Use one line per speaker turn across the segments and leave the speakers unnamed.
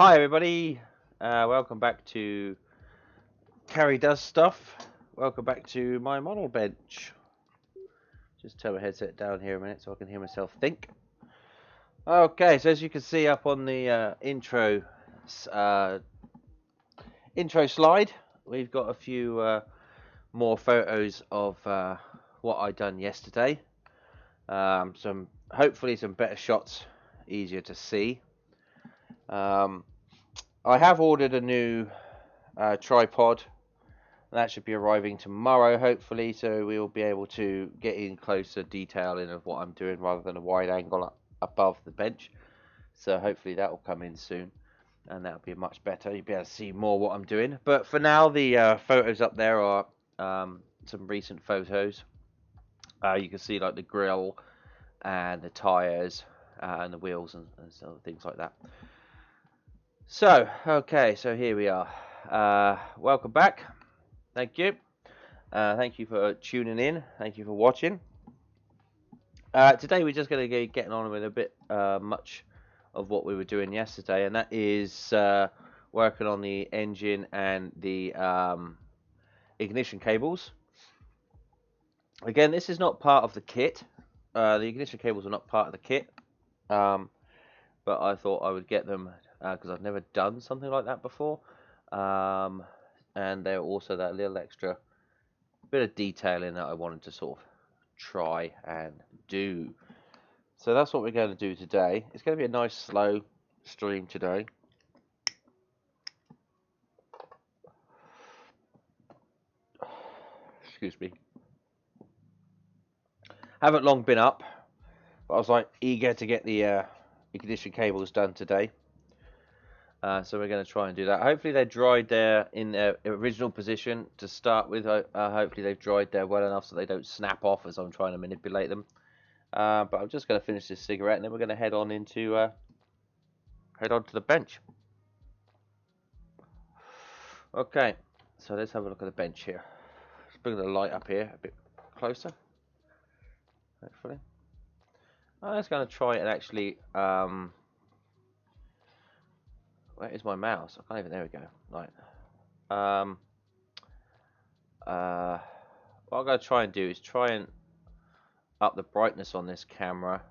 Hi everybody, welcome back to Karidoesstuff. Welcome back to my model bench. Just turn my headset down here a minute so I can hear myself think. Okay, so as you can see up on the intro slide, we've got a few more photos of what I done yesterday. Hopefully some better shots, easier to see. I have ordered a new tripod. That should be arriving tomorrow, hopefully, so we'll be able to get in closer detailing of what I'm doing rather than a wide angle above the bench. So hopefully that will come in soon, and that'll be much better. You'll be able to see more what I'm doing. But for now, the photos up there are some recent photos. You can see like the grill and the tires and the wheels and so things like that. So, okay, so here we are. Welcome back. Thank you. Thank you for tuning in. Thank you for watching. Today we're just going to be getting on with a bit much of what we were doing yesterday, and that is working on the engine and the ignition cables. Again, this is not part of the kit. The ignition cables are not part of the kit, but I thought I would get them because I've never done something like that before, and they're also that little extra bit of detailing that I wanted to sort of try and do. So that's what we're going to do today. It's going to be a nice slow stream today. Excuse me. Haven't long been up, but I was like eager to get the ignition cables done today. So we're going to try and do that. Hopefully they dried there in their original position to start with. Hopefully they've dried there well enough so they don't snap off as I'm trying to manipulate them. But I'm just going to finish this cigarette and then we're going to head on to the bench. Okay, so let's have a look at the bench here. Let's bring the light up here a bit closer. Hopefully. I'm just going to try and actually. Where is my mouse? I can't even. There we go. Right. What I'm going to try and do is try and up the brightness on this camera.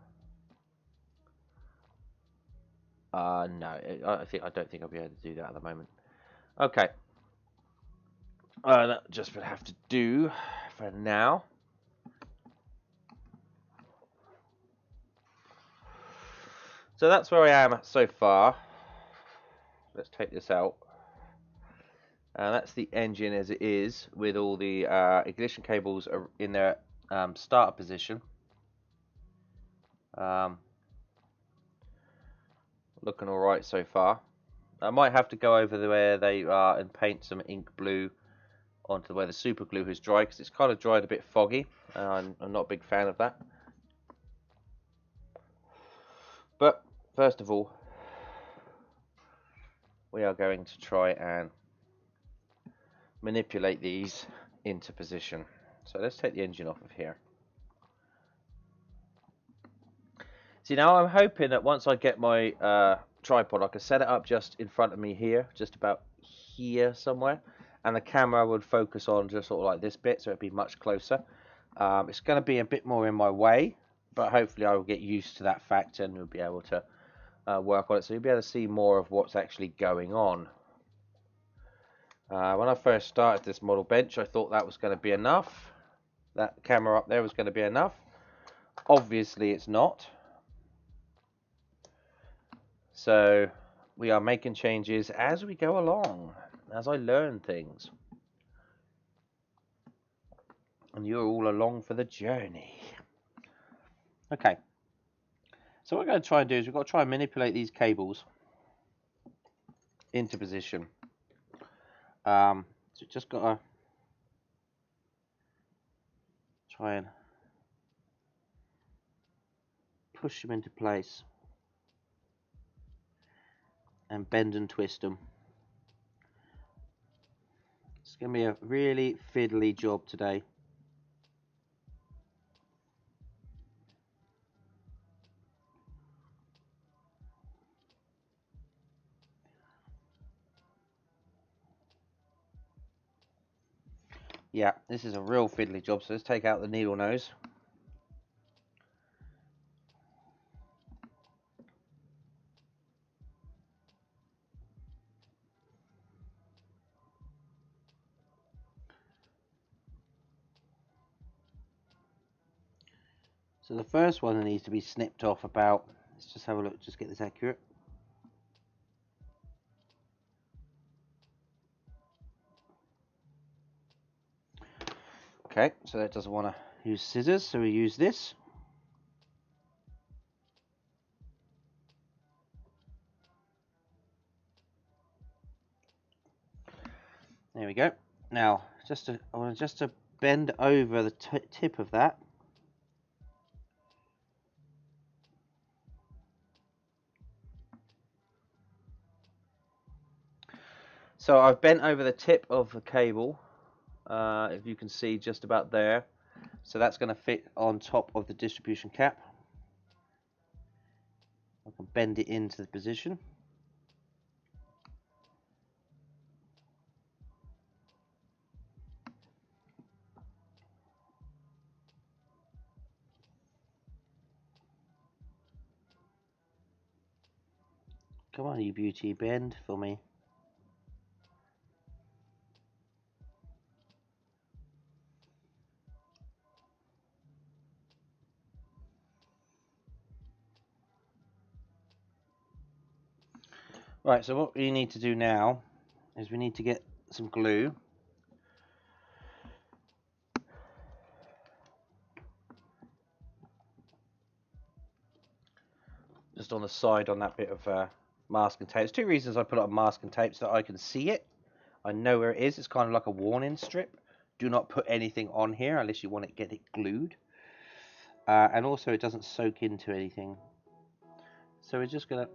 No, I don't think I'll be able to do that at the moment. Okay. That just would have to do for now. So that's where I am so far. Let's take this out. That's the engine as it is, with all the ignition cables in their starter position. Looking alright so far. I might have to go over where they are and paint some ink blue onto where the super glue has dried, because it's kind of dried a bit foggy. I'm not a big fan of that. But first of all, we are going to try and manipulate these into position. So let's take the engine off of here. See, now I'm hoping that once I get my tripod, I can set it up just in front of me here, just about here somewhere, and the camera would focus on just sort of like this bit, so it'd be much closer. It's going to be a bit more in my way, but hopefully I will get used to that fact and we'll be able to work on it, so you'll be able to see more of what's actually going on. When I first started this model bench, I thought that was going to be enough. That camera up there was going to be enough. Obviously it's not. So we are making changes as we go along, as I learn things. And you're all along for the journey. Okay. So what we're going to try and do is we've got to try and manipulate these cables into position. So just got to try and push them into place and bend and twist them. It's going to be a really fiddly job today. Yeah, this is a real fiddly job, so let's take out the needle nose. So the first one that needs to be snipped off about, let's just have a look, just get this accurate. Okay, so that doesn't want to use scissors, so we use this. There we go. Now, I want just to bend over the tip of that. So I've bent over the tip of the cable, if you can see just about there. So that's going to fit on top of the distribution cap. I can bend it into the position. Come on, you beauty, bend for me. Right, so what we need to do now is we need to get some glue. Just on the side on that bit of masking tape. There's two reasons I put it on masking tape, so that I can see it. I know where it is. It's kind of like a warning strip. Do not put anything on here unless you want to get it glued. And also it doesn't soak into anything. So we're just going to...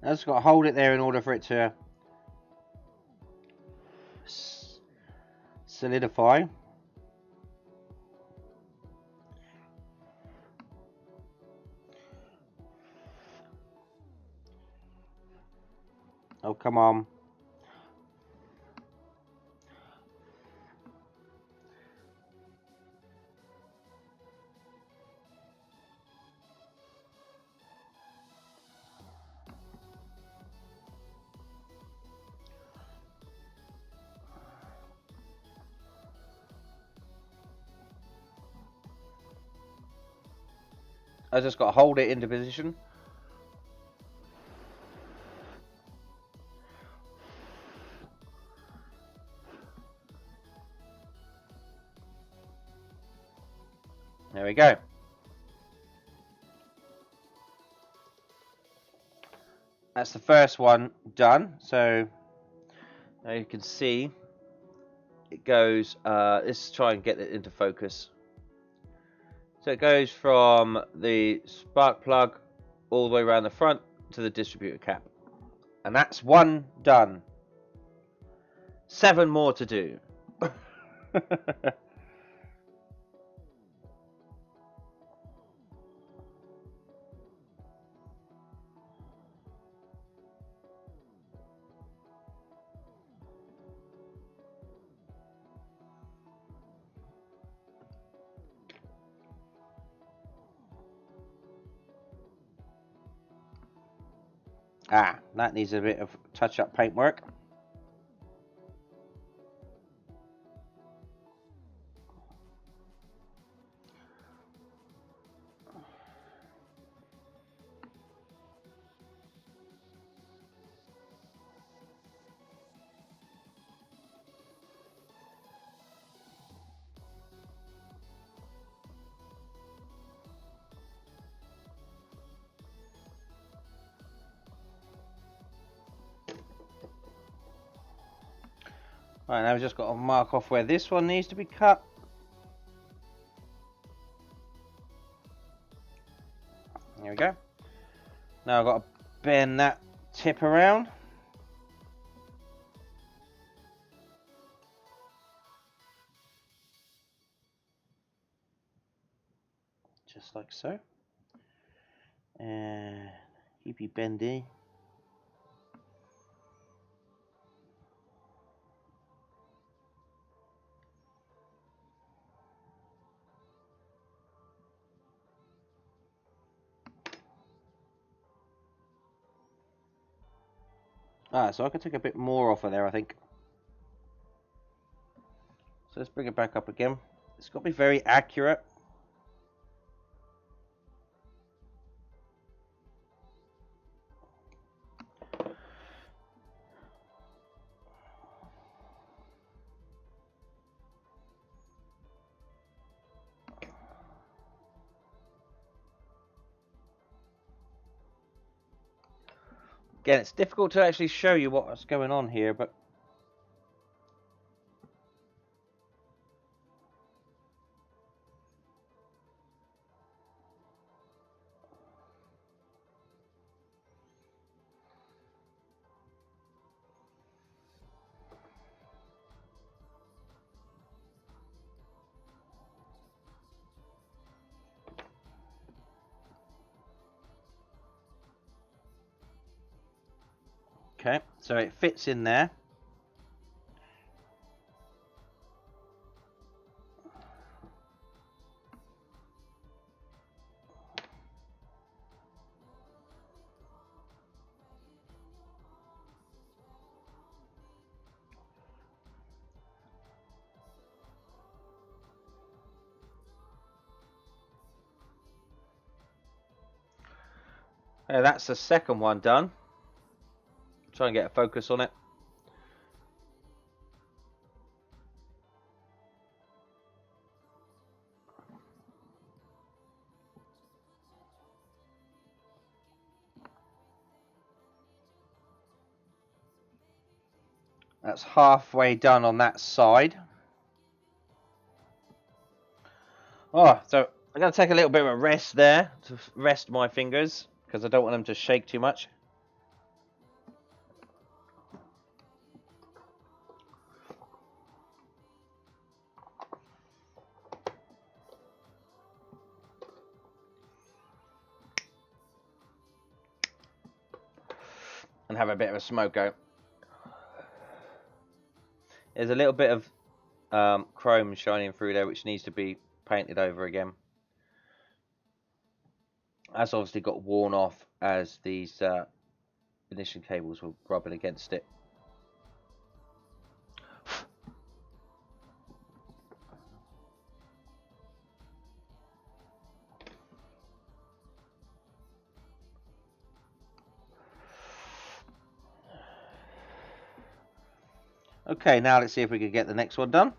I just got to hold it there in order for it to solidify. Oh, come on. I just got to hold it into position. There we go. That's the first one done. So now you can see it goes, let's try and get it into focus. So it goes from the spark plug all the way around the front to the distributor cap. And that's one done. 7 more to do. That needs a bit of touch-up paintwork. Right, now we've just got to mark off where this one needs to be cut. There we go. Now I've got to bend that tip around. Just like so. And keep you bendy. So I can take a bit more off of there, I think. So let's bring it back up again. It's got to be very accurate. Again, it's difficult to actually show you what's going on here, but okay, so it fits in there. That's the second one done. Try and get a focus on it. That's halfway done on that side. Oh, so I'm going to take a little bit of a rest there to rest my fingers because I don't want them to shake too much. And have a bit of a smoke out. There's a little bit of chrome shining through there which needs to be painted over again. That's obviously got worn off as these ignition cables were rubbing against it. Okay, now let's see if we can get the next one done.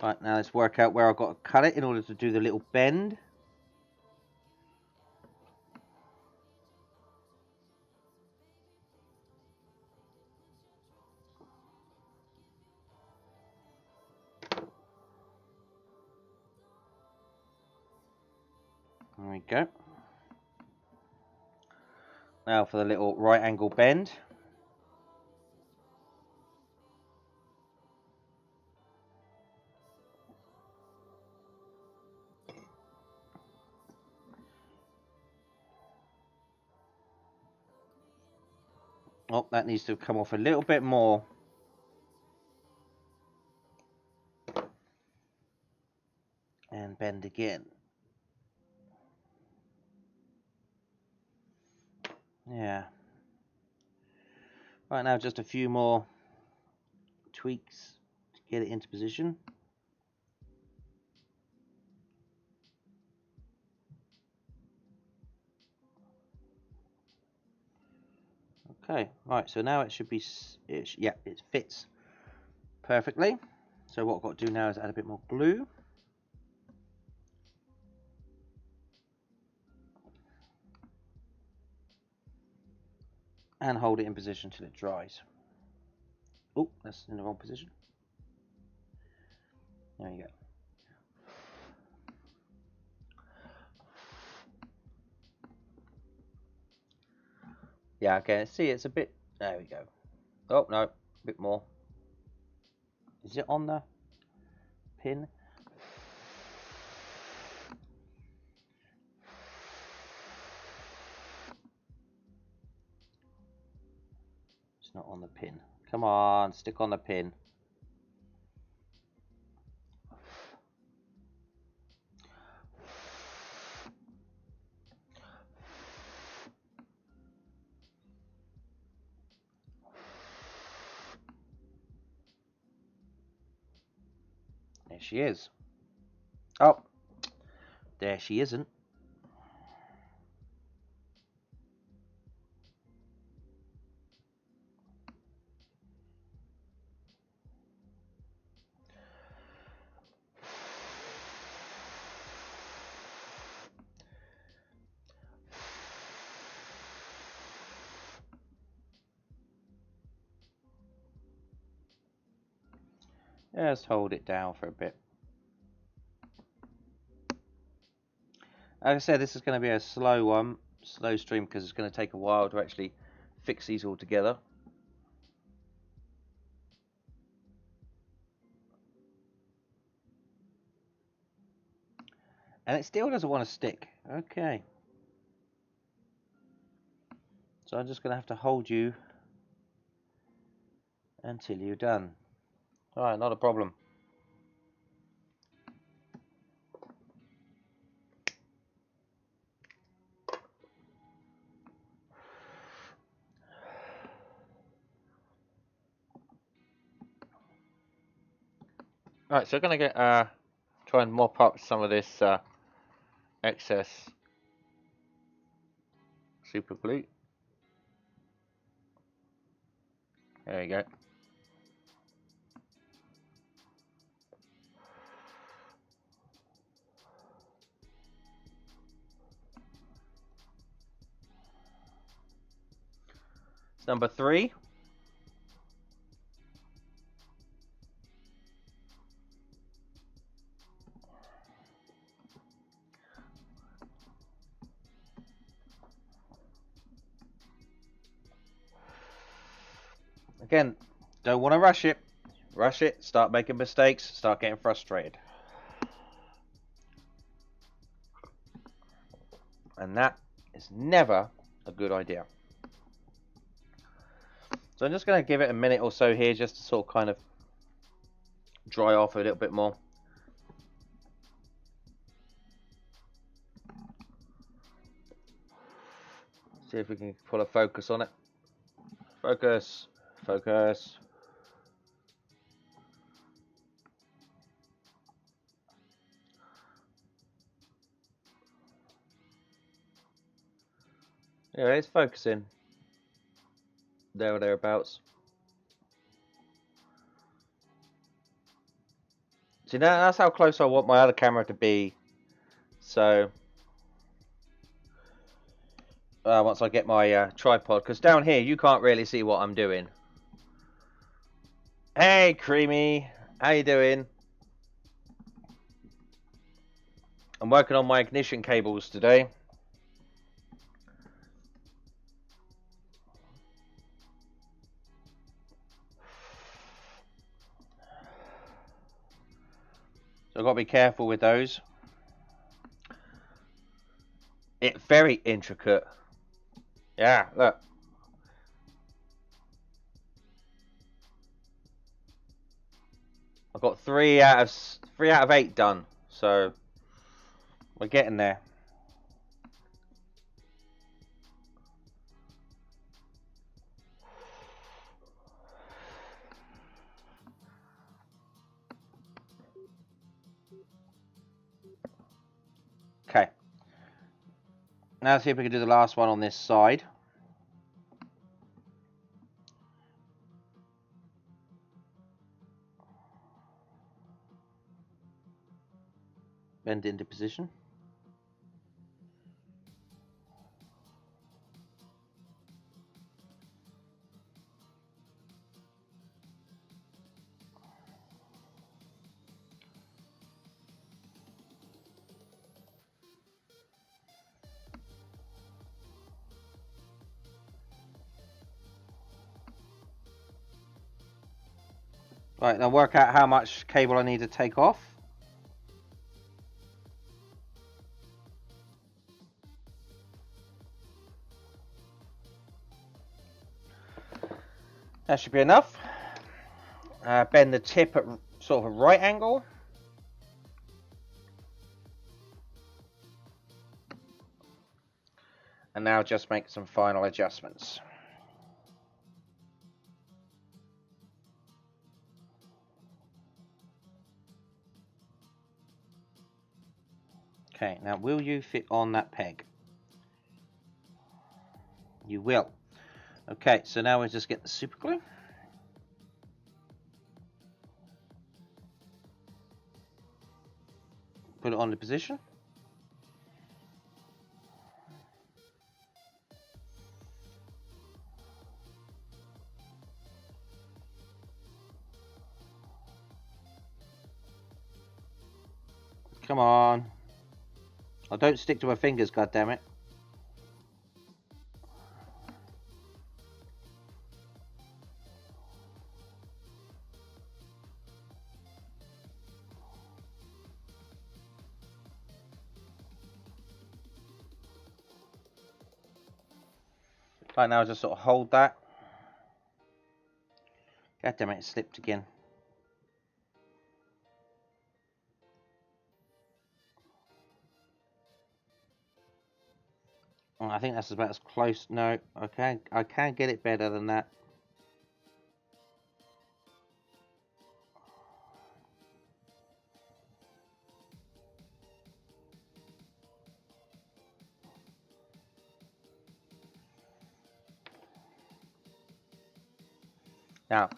Right, now let's work out where I've got to cut it in order to do the little bend. There we go. Now for the little right angle bend. Oh, that needs to come off a little bit more. And bend again. Yeah. Right, now just a few more tweaks to get it into position. Okay, right, so now it should be, yeah, it fits perfectly. So what I've got to do now is add a bit more glue. And hold it in position till it dries. Oh, that's in the wrong position. There you go. Yeah, okay, see, it's a bit, there we go. Oh, no, a bit more. Is it on the pin? It's not on the pin. Come on, stick on the pin. There she is. Oh, there she isn't. Just hold it down for a bit. Like I said, this is going to be a slow one, slow stream, because it's going to take a while to actually fix these all together. And it still doesn't want to stick. Okay. So I'm just going to have to hold you until you're done. Alright, not a problem. Alright, so we're going to get try and mop up some of this excess super glue. There you go. It's number 3. Again, don't want to rush it. Rush it, start making mistakes, start getting frustrated. And that is never a good idea. So I'm just going to give it a minute or so here just to sort of kind of dry off a little bit more. See if we can pull a focus on it. Focus, focus. Yeah, it's focusing. There or thereabouts. See, now that's how close I want my other camera to be. So once I get my tripod, because down here you can't really see what I'm doing. Hey, Creamy, how you doing? I'm working on my ignition cables today. So I've got to be careful with those. It's very intricate. Yeah, look. I've got 3 out of 8 done, so we're getting there. Now let's see if we can do the last one on this side. Bend into position. Right, now work out how much cable I need to take off. That should be enough. Bend the tip at sort of a right angle. And now just make some final adjustments. Okay, now will you fit on that peg? You will. Okay, so now we'll just get the super glue. Put it on the position. Come on. I don't stick to my fingers, goddammit. Right, now just sort of hold that. God damn it, it slipped again. Oh, I think that's about as close. No, I can't get it better than that. Now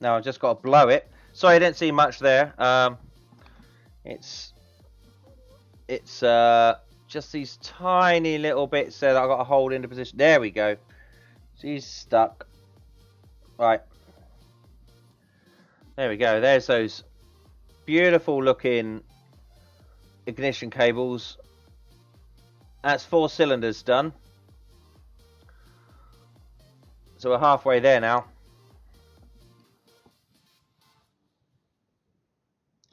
I've just got to blow it. Sorry, I didn't see much there. It's just these tiny little bits there that I've got to hold into position. There we go. She's stuck. Right. There we go. There's those beautiful looking ignition cables. That's 4 cylinders done. So we're halfway there now.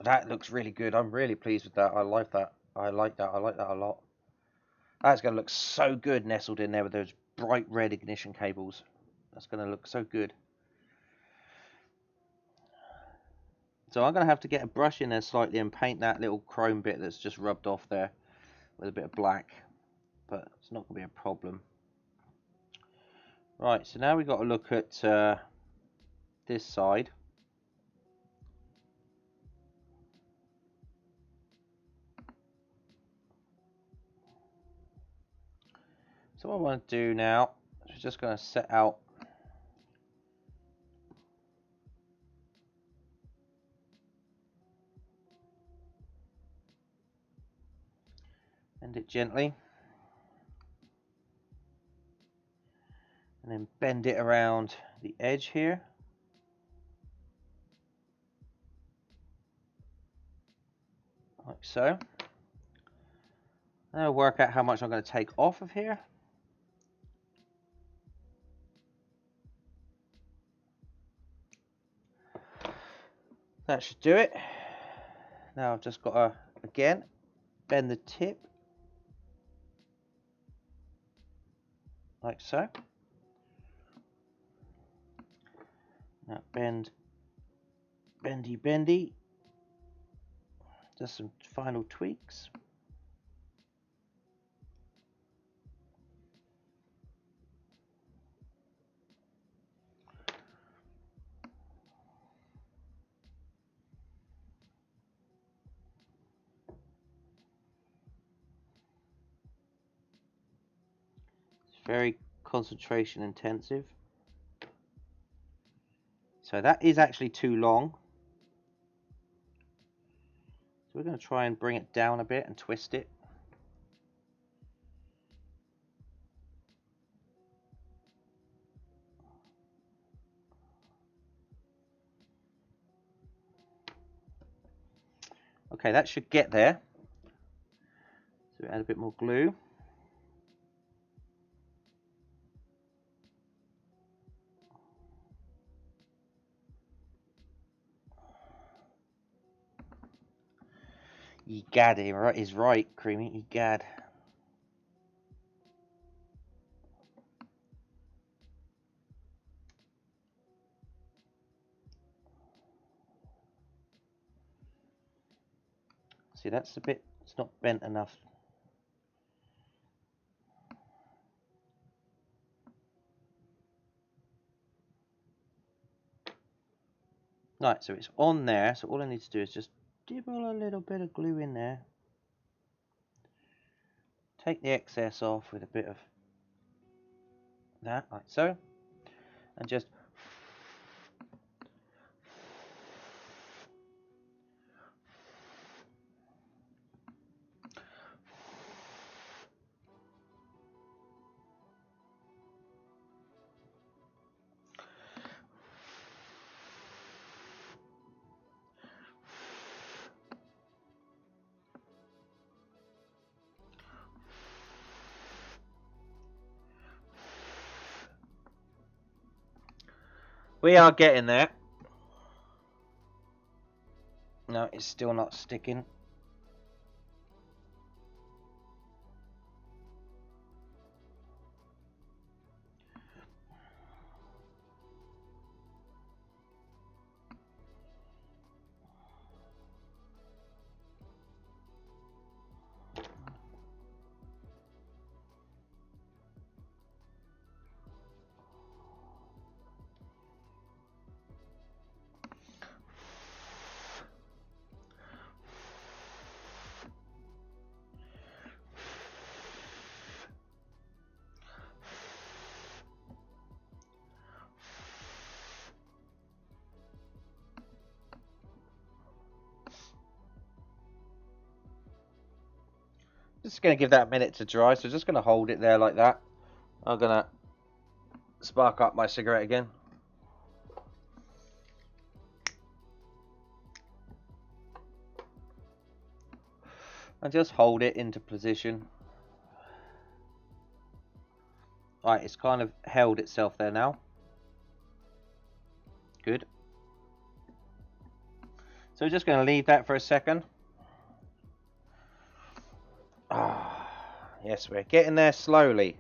That looks really good. I'm really pleased with that. I like that. I like that. I like that a lot. That's going to look so good nestled in there with those bright red ignition cables. That's going to look so good. So I'm going to have to get a brush in there slightly and paint that little chrome bit that's just rubbed off there with a bit of black. But it's not going to be a problem. Right, so now we've got to look at this side. So what I want to do now is we're just going to set out bend it gently and then bend it around the edge here. Like so. Now I'll work out how much I'm going to take off of here. That should do it. Now I've just got to, again, bend the tip. Like so. Now bend, bendy, bendy. Just some final tweaks. very concentration intensive. So that is actually too long. So we're going to try and bring it down a bit and twist it. Okay, that should get there. So we add a bit more glue. Egad, is right, Creamy. Egad. See, that's a bit, it's not bent enough. Right, so it's on there, so all I need to do is just dibble a little bit of glue in there. Take the excess off with a bit of that, like so. And just we are getting there. No, it's still not sticking. Just going to give that a minute to dry, so just going to hold it there like that. I'm going to spark up my cigarette again. And just hold it into position. Right, it's kind of held itself there now. Good. So we're just going to leave that for a second. Ah, yes, we're getting there slowly.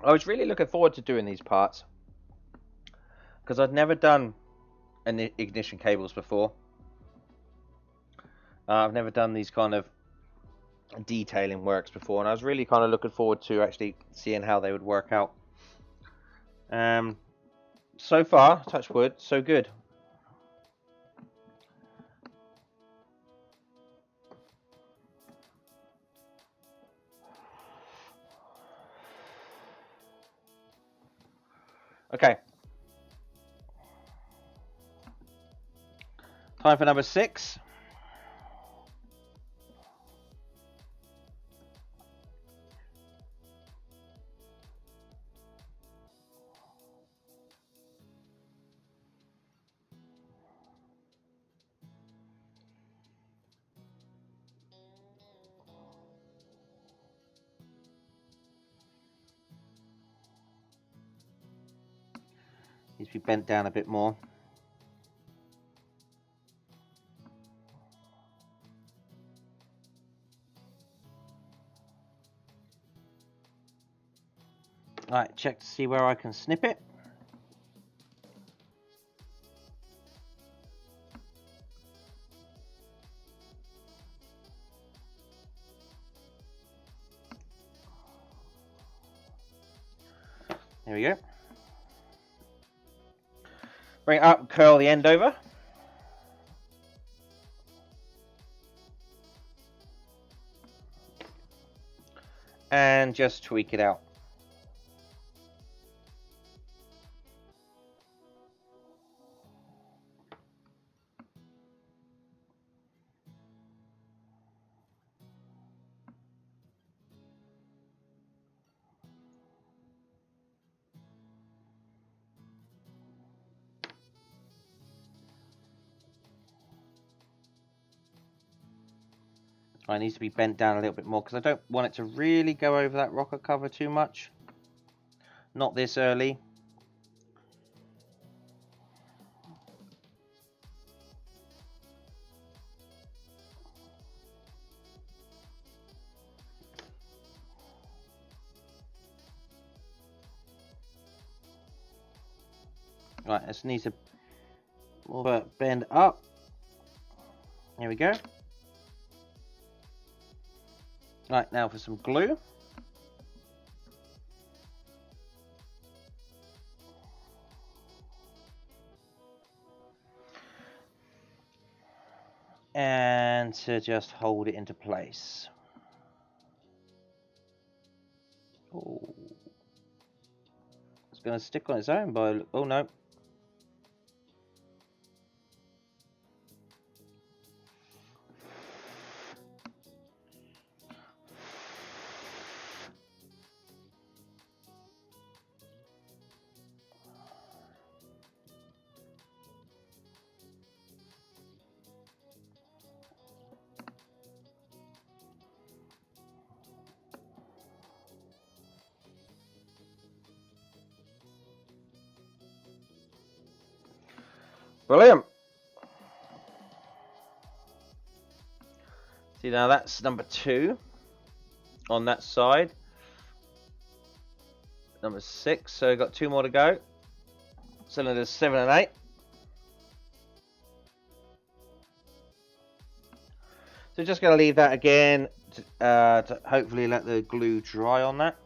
I was really looking forward to doing these parts because I'd never done ignition cables before. I've never done these kind of detailing works before, and I was really kind of looking forward to actually seeing how they would work out. So far, touch wood, so good. Okay. Time for number 6. Needs to be bent down a bit more. check to see where I can snip it. There we go. Bring it up, curl the end over. And just tweak it out. It needs to be bent down a little bit more because I don't want it to really go over that rocker cover too much. Not this early. Right, this needs to bend up. There we go. Right, now for some glue. And to just hold it into place. Oh, it's going to stick on its own by, oh no. Brilliant. See, now that's number 2 on that side. Number 6, so we've got 2 more to go. Cylinders 7 and 8. So just going to leave that again to hopefully let the glue dry on that.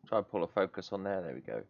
Try and pull a focus on there. There we go.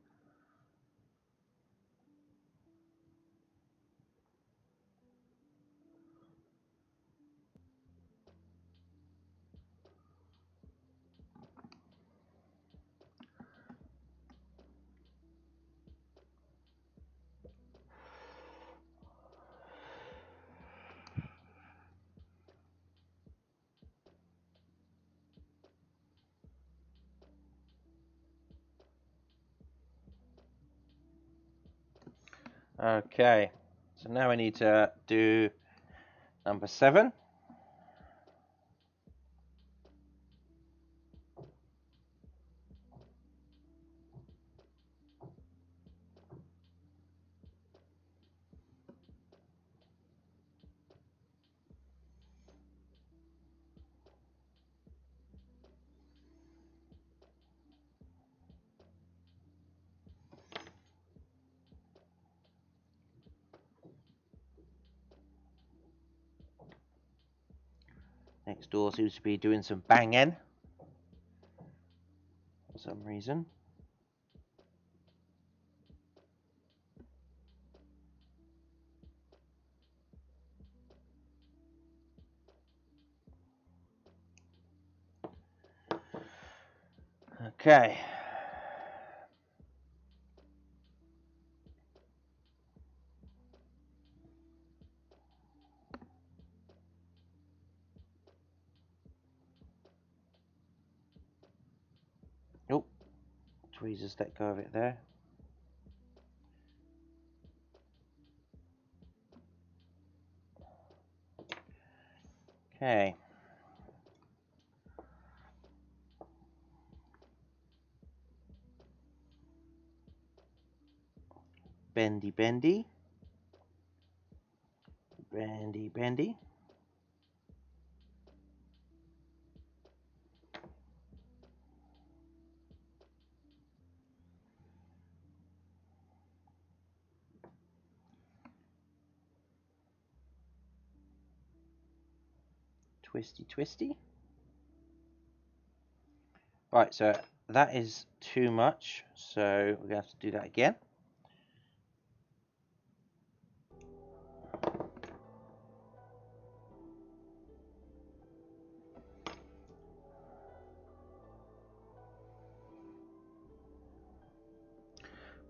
Okay, so now I need to do number 7. Next door seems to be doing some banging for some reason. Okay. tweezers let go of it there. Okay. Bendy, bendy. Bendy, bendy. Twisty, twisty. Right, so that is too much, so we're going to have to do that again.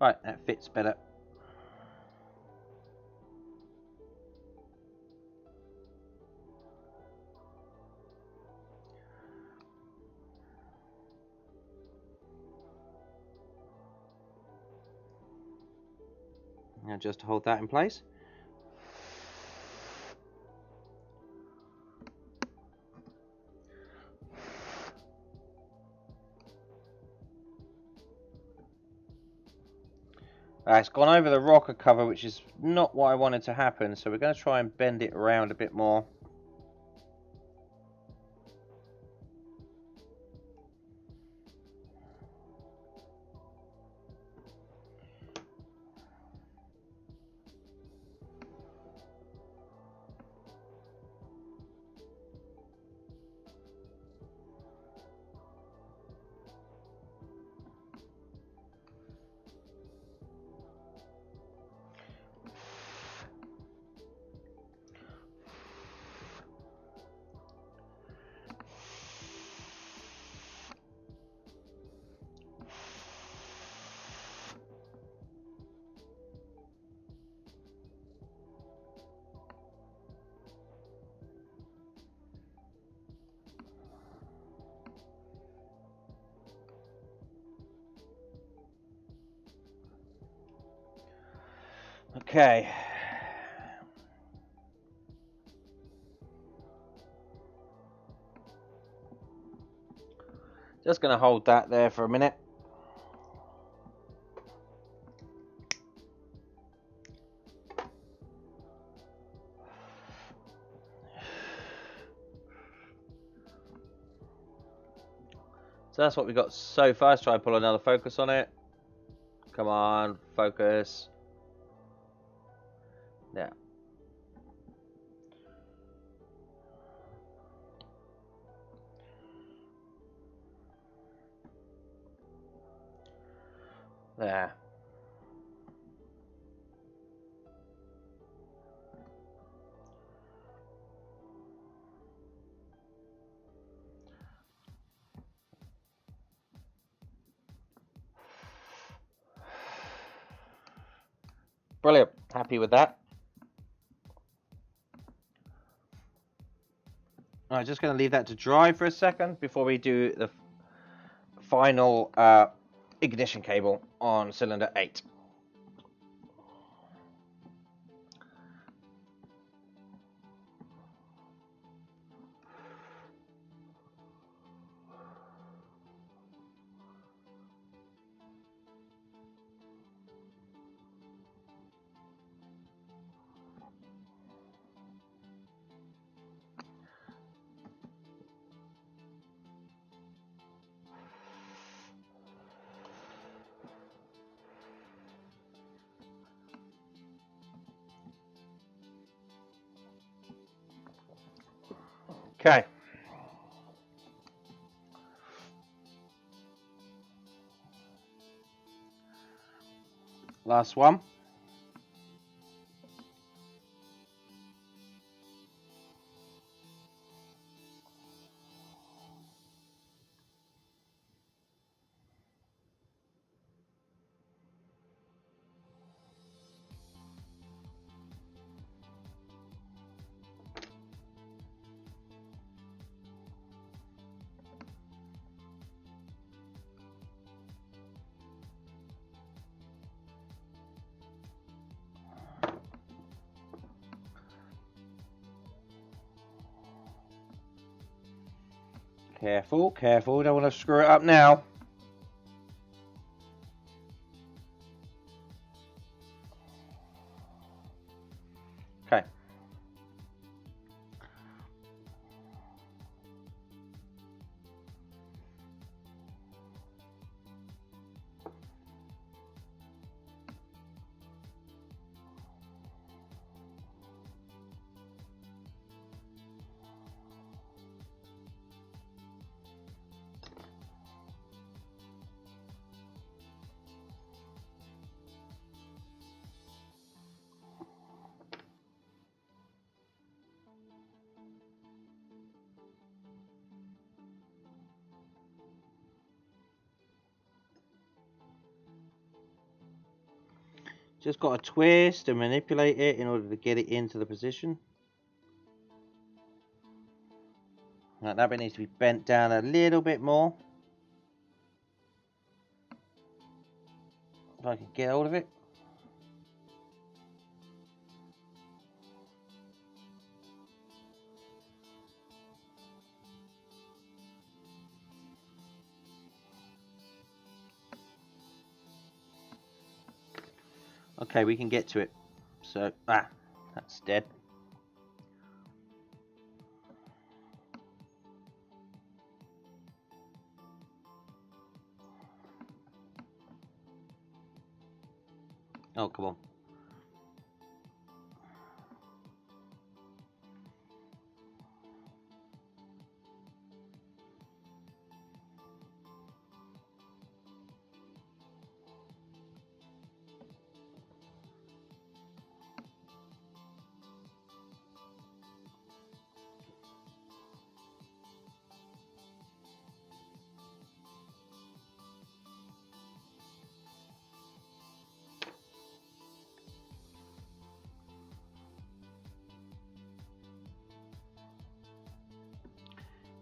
Right, that fits better. Now just hold that in place. It's gone over the rocker cover, which is not what I wanted to happen, so we're going to try and bend it around a bit more. Okay. Just going to hold that there for a minute. So that's what we got so far. Let's try and pull another focus on it. Come on, focus. Yeah. There. Brilliant. Happy with that. I'm just going to leave that to dry for a second before we do the final ignition cable on cylinder 8. Okay. Last one. Careful, careful, don't want to screw it up now. Okay. Just got to twist and manipulate it in order to get it into the position. Right, that bit needs to be bent down a little bit more. If I can get hold of it. Okay, we can get to it. So, that's dead. Oh, come on.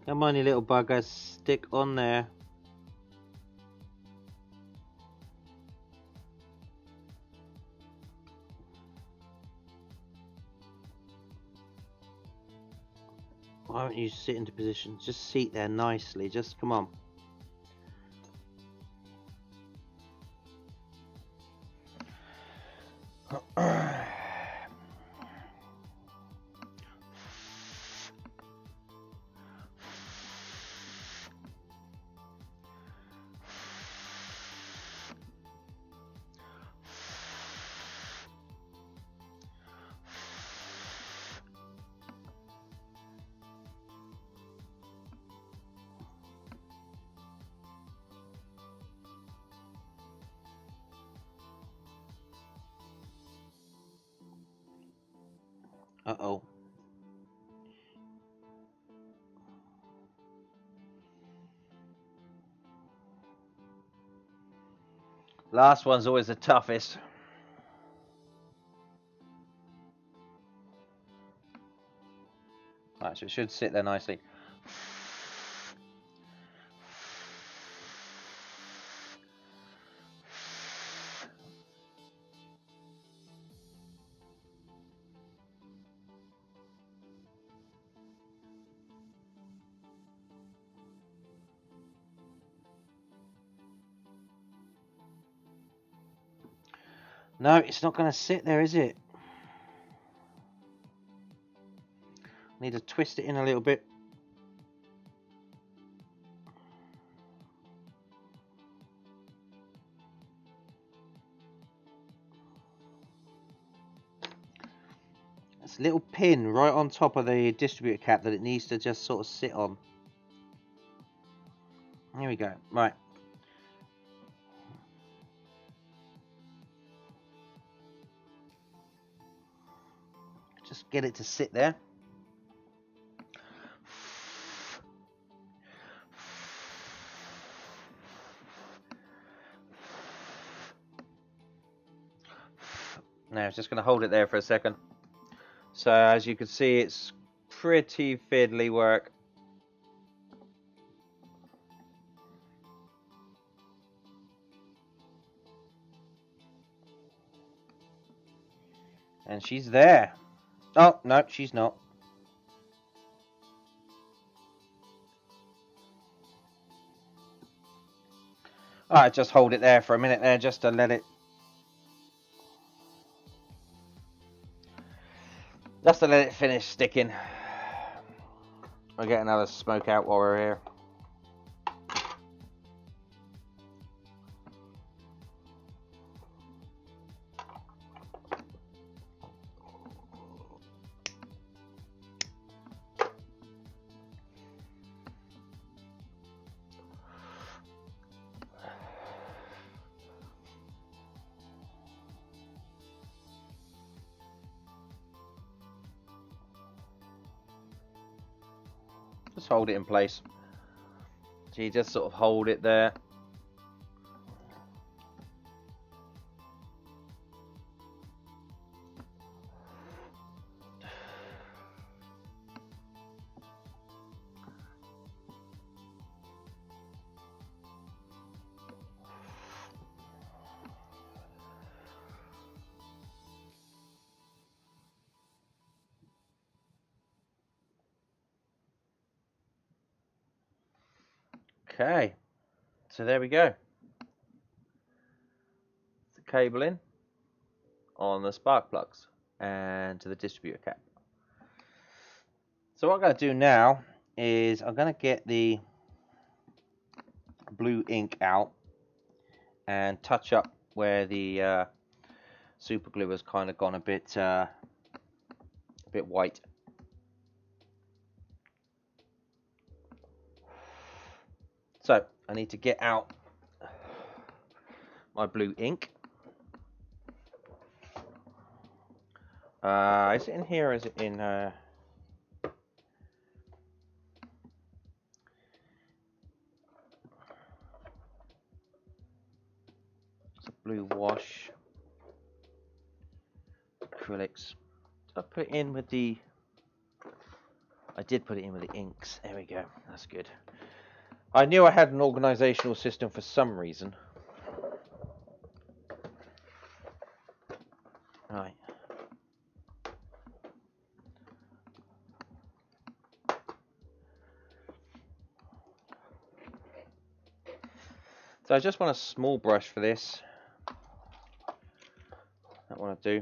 Come on, you little bugger, stick on there. Why don't you sit into position? Just seat there nicely, just come on. Uh-oh. Last one's always the toughest. Right, so it should sit there nicely. No, it's not going to sit there, is it? Need to twist it in a little bit. There's a little pin right on top of the distributor cap that it needs to just sort of sit on. Here we go. Right. Just get it to sit there. Now it's just going to hold it there for a second. So as you can see, it's pretty fiddly work. And she's there. Oh, no, she's not. Alright, just hold it there for a minute there, just to let it finish sticking. I'll get another smoke out while we're here. Just hold it in place. So you just sort of hold it there. Okay, so there we go. The cable in on the spark plugs and to the distributor cap. So what I'm going to do now is I'm going to get the blue ink out and touch up where the super glue has kind of gone a bit white. So I need to get out my blue ink. Is it in here or is it in it's a blue wash, acrylics. Did I put it in with the, I did put it in with the inks. There we go, that's good. I knew I had an organizational system for some reason. Right. So I just want a small brush for this. That one I do.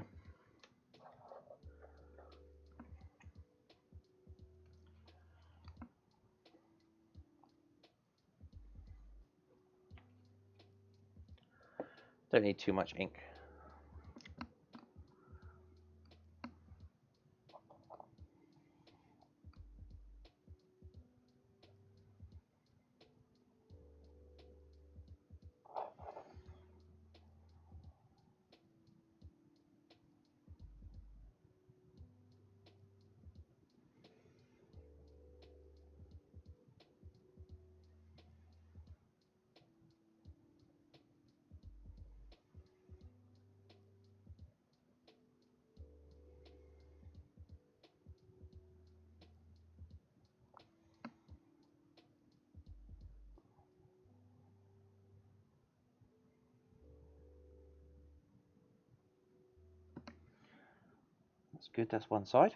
Don't need too much ink. That's good, that's one side.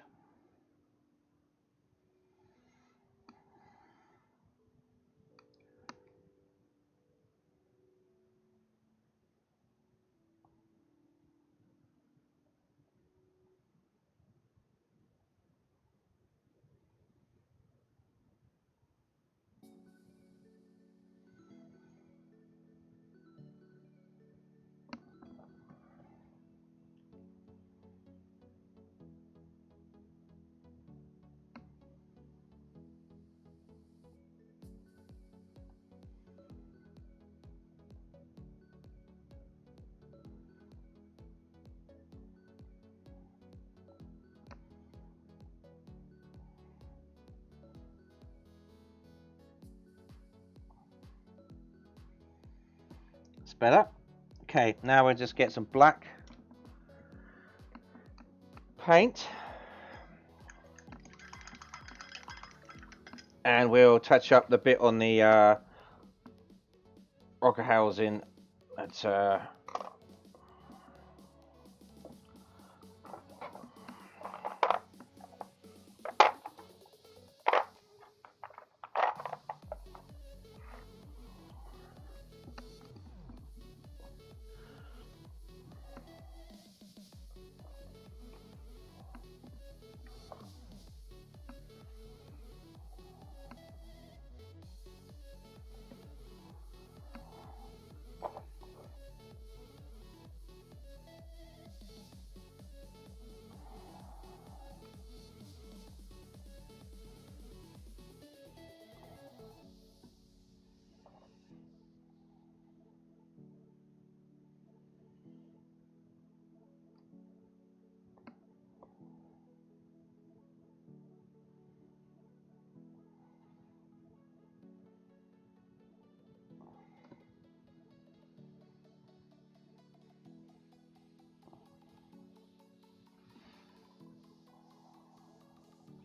It's better. Okay, now we'll just get some black paint and we'll touch up the bit on the rocker housing. That's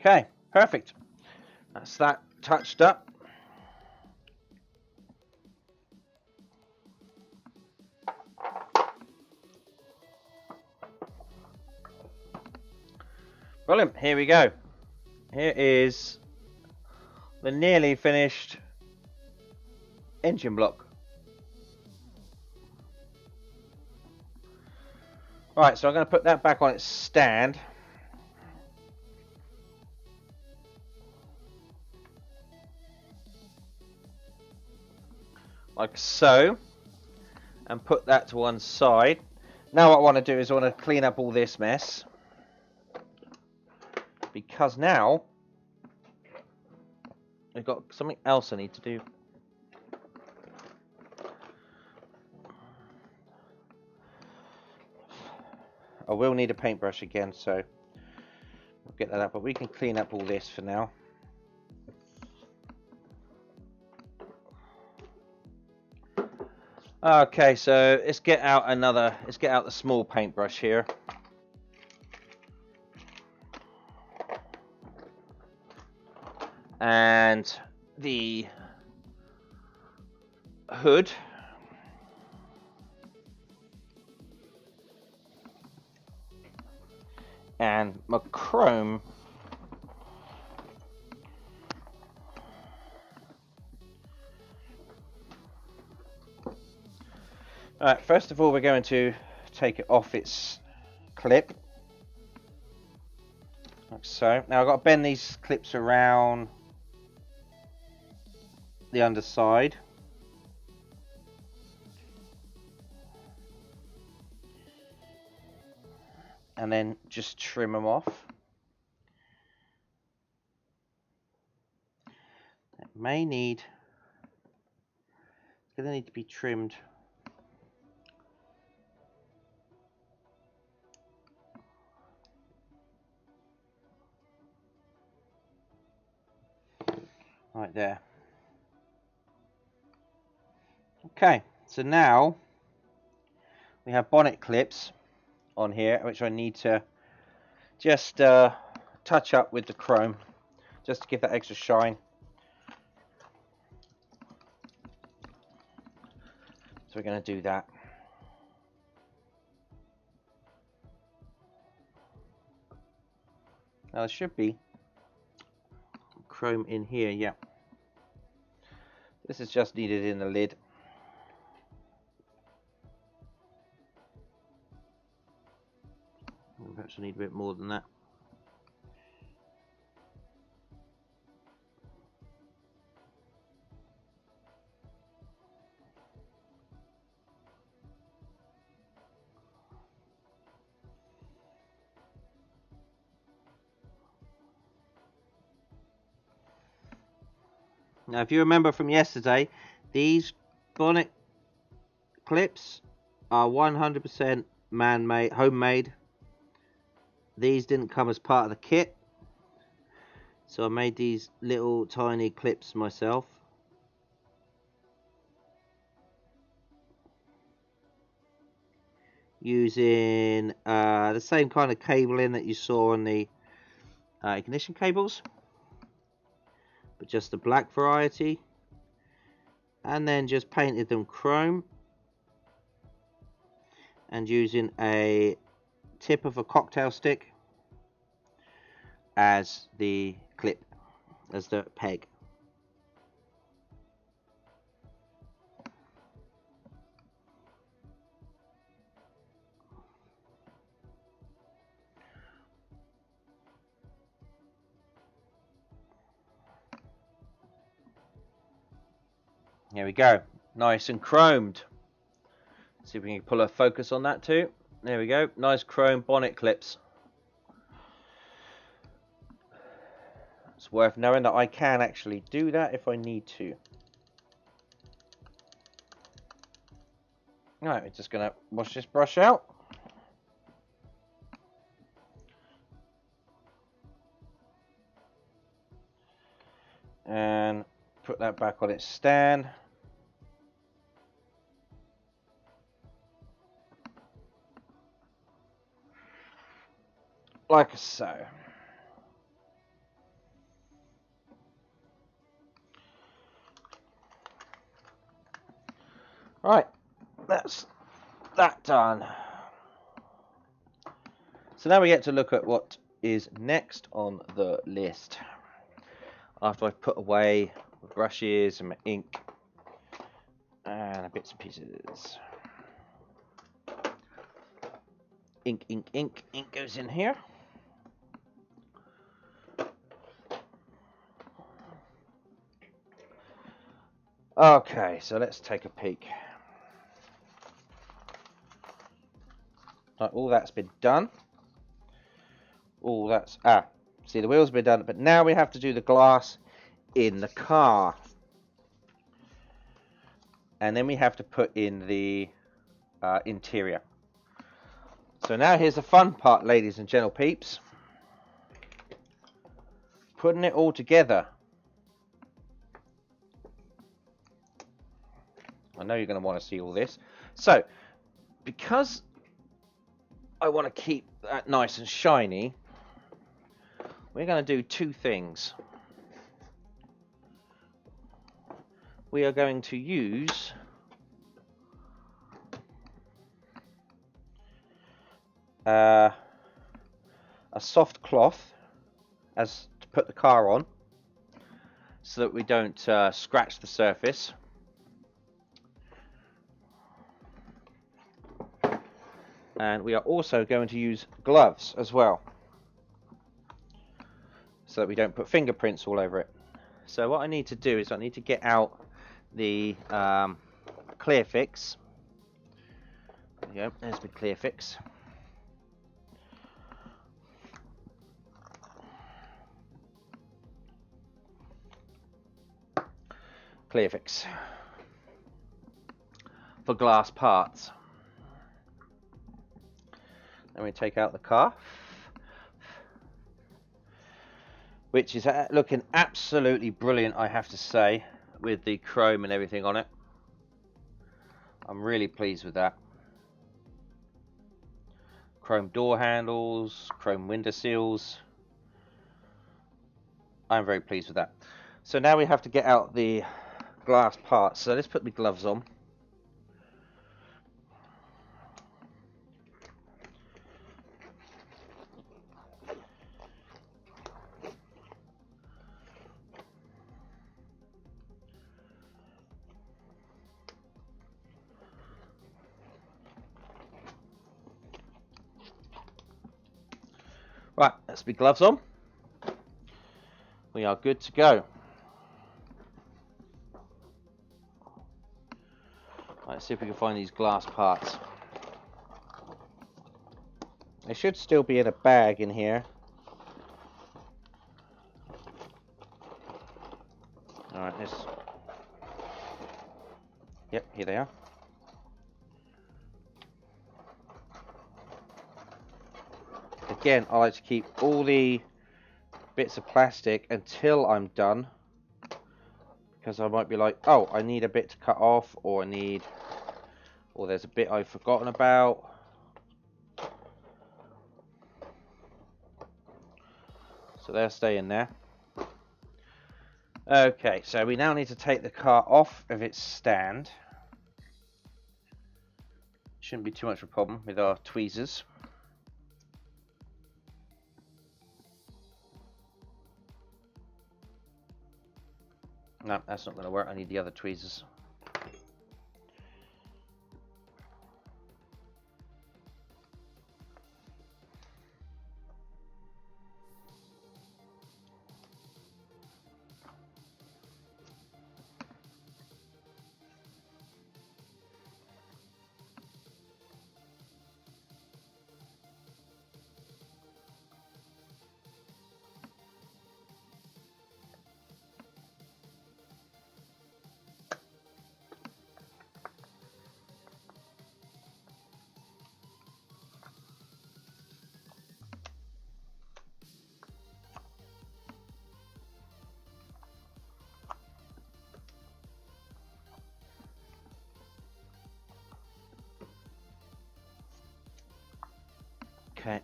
Okay, perfect. That's that touched up. Brilliant, here we go. Here is the nearly finished engine block. Right, so I'm going to put that back on its stand. Like so. And put that to one side. Now what I want to do is I want to clean up all this mess. Because now I've got something else I need to do. I will need a paintbrush again, so I'll get that up, but we can clean up all this for now. Okay, so let's get out the small paintbrush here. And the hood. And my chrome. Alright, first of all we're going to take it off its clip. Like so. Now I've got to bend these clips around the underside. And then just trim them off. It may need, it's going to need to be trimmed. Right there. Okay, so now we have bonnet clips on here, which I need to just touch up with the chrome, just to give that extra shine. So we're going to do that. Now there should be chrome in here, yeah. This is just needed in the lid. Perhaps I need a bit more than that. Now, if you remember from yesterday, these bonnet clips are 100% man-made, homemade. These didn't come as part of the kit, so I made these little tiny clips myself. Using the same kind of cabling that you saw on the ignition cables, but just the black variety, and then just painted them chrome and using a tip of a cocktail stick as the clip, as the peg. Here we go, nice and chromed. See if we can pull a focus on that too. There we go, nice chrome bonnet clips. It's worth knowing that I can actually do that if I need to. Alright, we're just going to wash this brush out. And put that back on its stand. Like so. Right, that's that done. So now we get to look at what is next on the list. After I've put away the brushes and my ink and bits and pieces. Ink goes in here. Okay, so let's take a peek. Right, all that's been done. All that's see, the wheels have been done, but now we have to do the glass in the car, and then we have to put in the interior. So now here's the fun part, ladies and gentle peeps. Putting it all together. I know you're going to want to see all this. So, because I want to keep that nice and shiny, we're going to do two things. We are going to use a soft cloth as to put the car on, so that we don't scratch the surface. And we are also going to use gloves as well, so that we don't put fingerprints all over it. So what I need to do is I need to get out the clear fix. There you go, there's the clear fix. Clear fix for glass parts. Then we take out the car, which is looking absolutely brilliant, I have to say, with the chrome and everything on it. I'm really pleased with that. Chrome door handles, chrome window seals. I'm very pleased with that. So now we have to get out the glass parts. So let's put the gloves on. Right, let's be gloves on. We are good to go. Right, let's see if we can find these glass parts. They should still be in a bag in here. Alright, let's... Yep, here they are. Again, I like to keep all the bits of plastic until I'm done, because I might be like, oh, I need a bit to cut off, or there's a bit I've forgotten about. So they'll stay in there. Okay, so we now need to take the car off of its stand. Shouldn't be too much of a problem with our tweezers. No, that's not going to work. I need the other tweezers. Okay.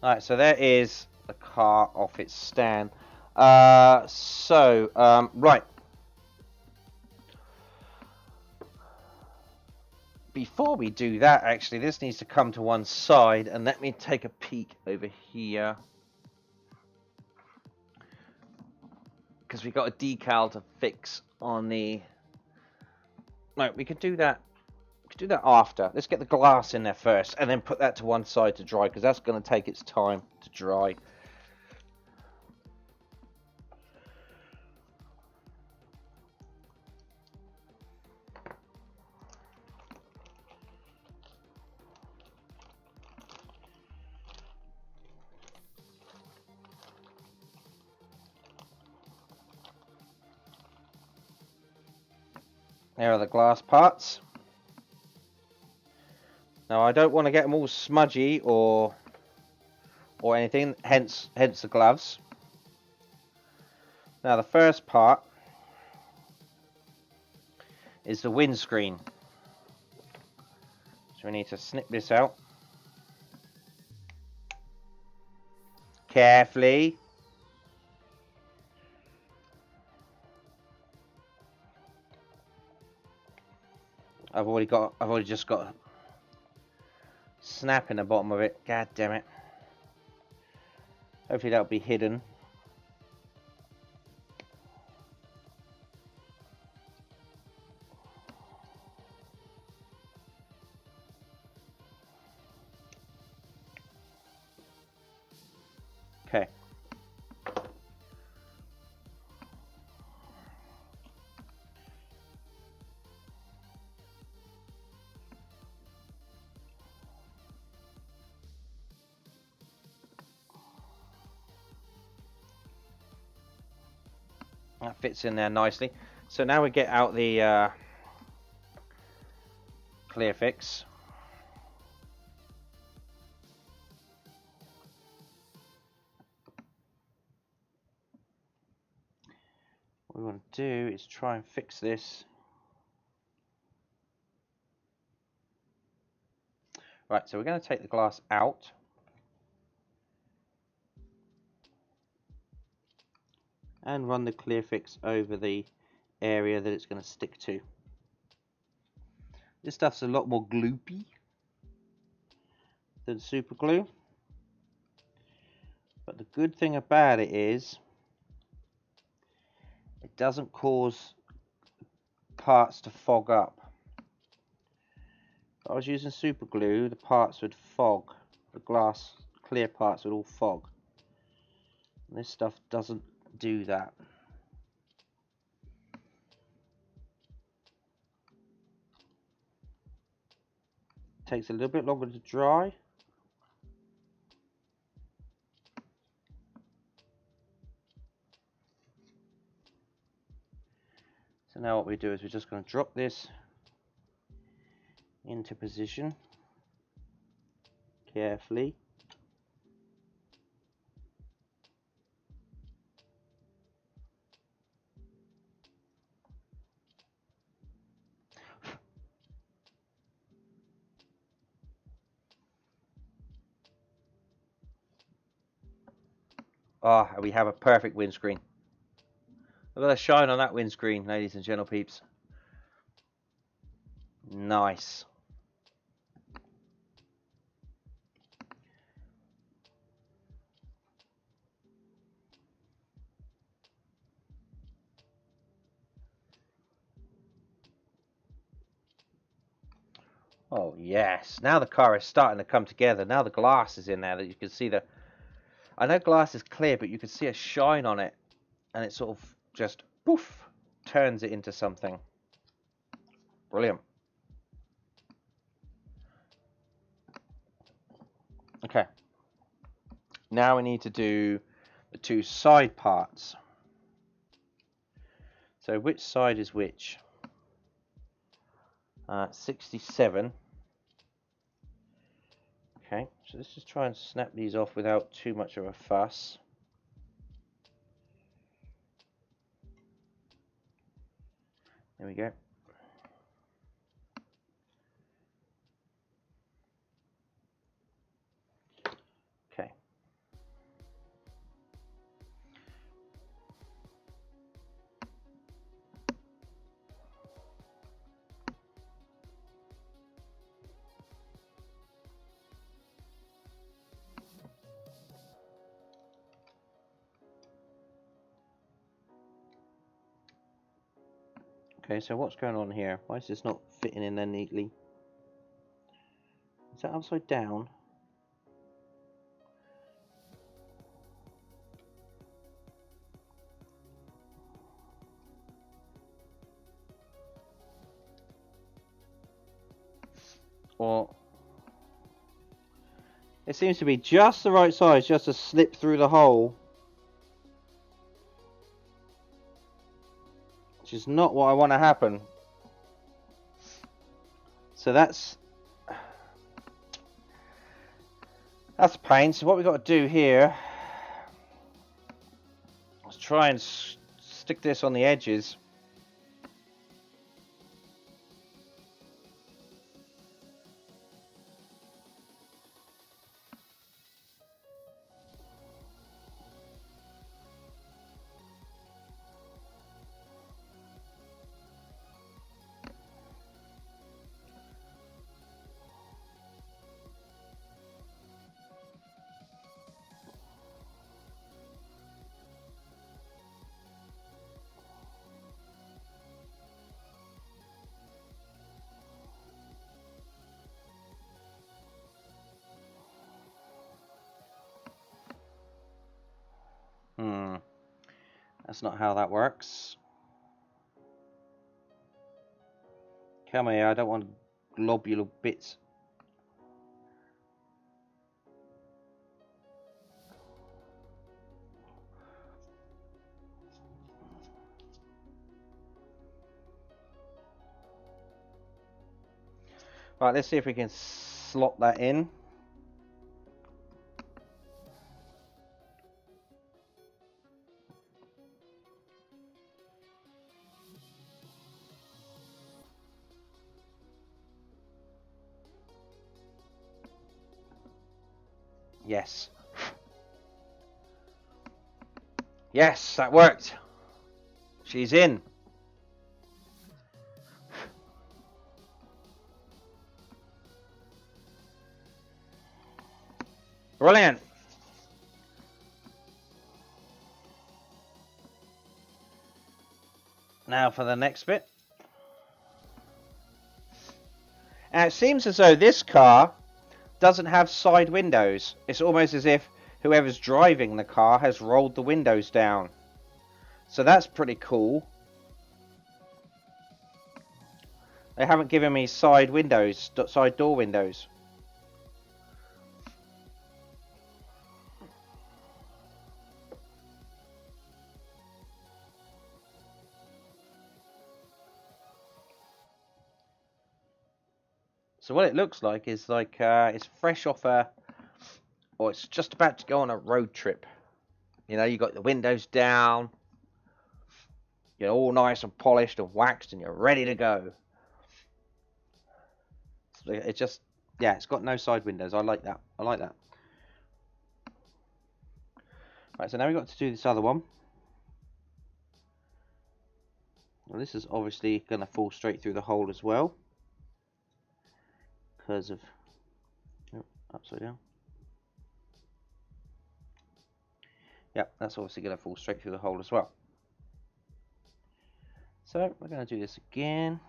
Alright, so there is the car off its stand. Right. before we do that, actually, this needs to come to one side, and let me take a peek over here. Because we've got a decal to fix on the... No, we could do that. We could do that after. Let's get the glass in there first, and then put that to one side to dry, because that's going to take its time to dry. There are the glass parts. Now I don't want to get them all smudgy or anything, hence the gloves. Now the first part is the windscreen. So we need to snip this out carefully. I've already just got a snap in the bottom of it. God damn it. Hopefully that'll be hidden. Okay. That fits in there nicely. So now we get out the clear fix. What we want to do is try and fix this. Right, so we're going to take the glass out. And run the clear fix over the area that it's going to stick to. This stuff's a lot more gloopy than super glue. But the good thing about it is it doesn't cause parts to fog up. If I was using super glue, the parts would fog. The glass clear parts would all fog. And this stuff doesn't do that. Takes a little bit longer to dry. So now what we do is we're just going to drop this into position carefully. Ah, we have a perfect windscreen. Look at the shine on that windscreen, ladies and gentle peeps. Nice. Oh yes, now the car is starting to come together. Now the glass is in there that you can see the... I know glass is clear, but you can see a shine on it. And it sort of just, poof, turns it into something. Brilliant. Okay. Now we need to do the two side parts. So which side is which? 67. Okay, so let's just try and snap these off without too much of a fuss. There we go. Okay. Okay, so what's going on here? Why is this not fitting in there neatly? Is that upside down? Or it seems to be just the right size, just to slip through the hole. Which is not what I want to happen. So that's a pain. So what we've got to do here is try and stick this on the edges. That's not how that works. Come here, I don't want globular bits. Right, let's see if we can slot that in. Yes. Yes, that worked. She's in. Brilliant. Now for the next bit. And it seems as though this car doesn't have side windows. It's almost as if whoever's driving the car has rolled the windows down. So that's pretty cool. They haven't given me side windows, side door windows. So what it looks like is like it's fresh off or it's just about to go on a road trip. You know, you got the windows down, you're all nice and polished and waxed, and you're ready to go. It just, yeah, it's got no side windows. I like that. I like that. Right, so now we've got to do this other one. Well, this is obviously going to fall straight through the hole as well, because of upside down. Yep, that's obviously going to fall straight through the hole as well. So we're going to do this again.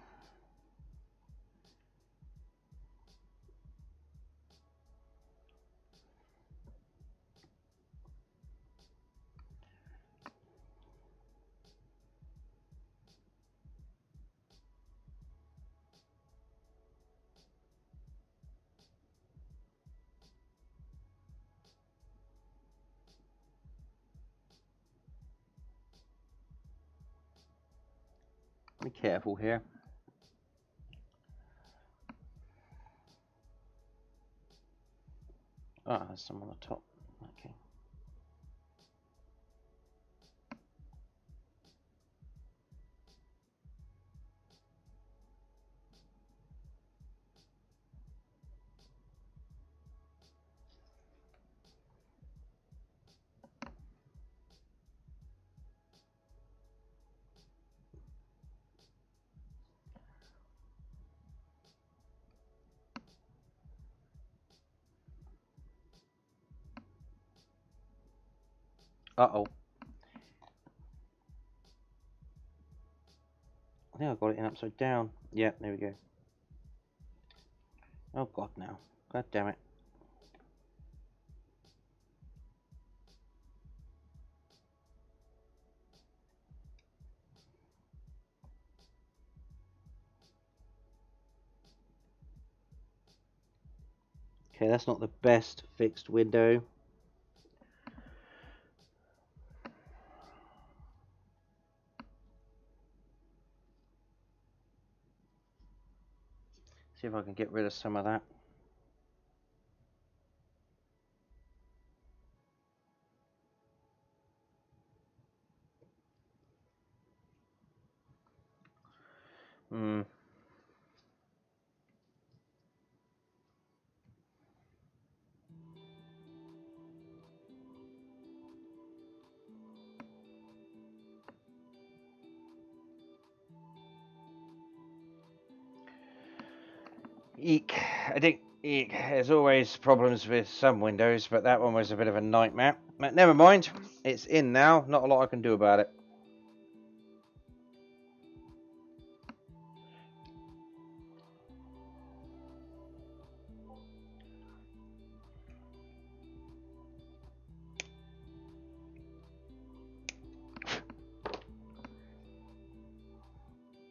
Be careful here. Ah, there's some on the top. Okay. Uh-oh. I think think I got it in upside down. Yeah, there we go. Oh god, no. God damn it. Okay, that's not the best fixed window. See if I can get rid of some of that. Eek. I think eek. There's always problems with some windows, but that one was a bit of a nightmare. But never mind. It's in now. Not a lot I can do about it.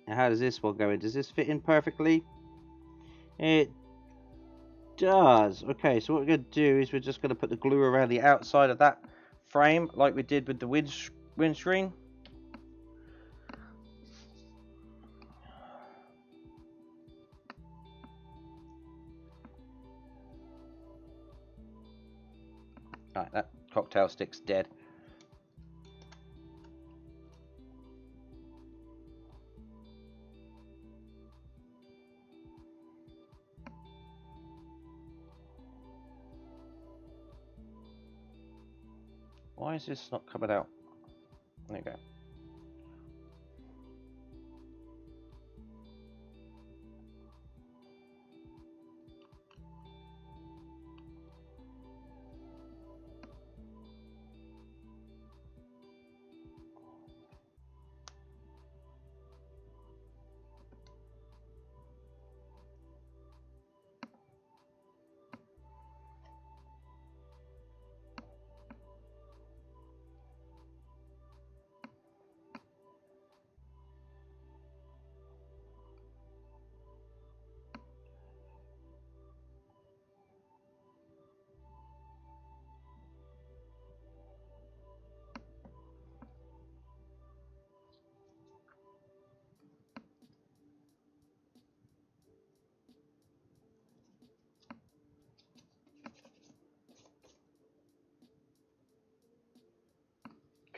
Now, how does this one go in? Does this fit in perfectly? It does. Okay, so what we're going to do is we're just going to put the glue around the outside of that frame like we did with the windscreen. Right, that cocktail stick's dead. Why is this not coming out? There you go.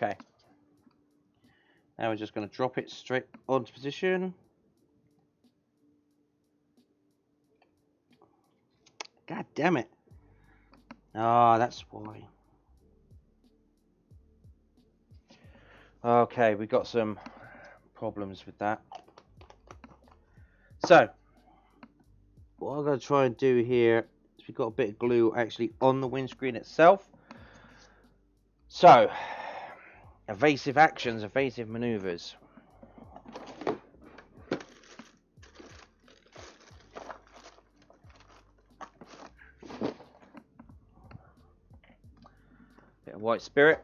Okay. Now we're just going to drop it straight onto position. God damn it. Ah, that's why. Okay, we've got some problems with that. So, what I'm going to try and do here is we've got a bit of glue actually on the windscreen itself. So, evasive actions, evasive maneuvers. Bit of white spirit.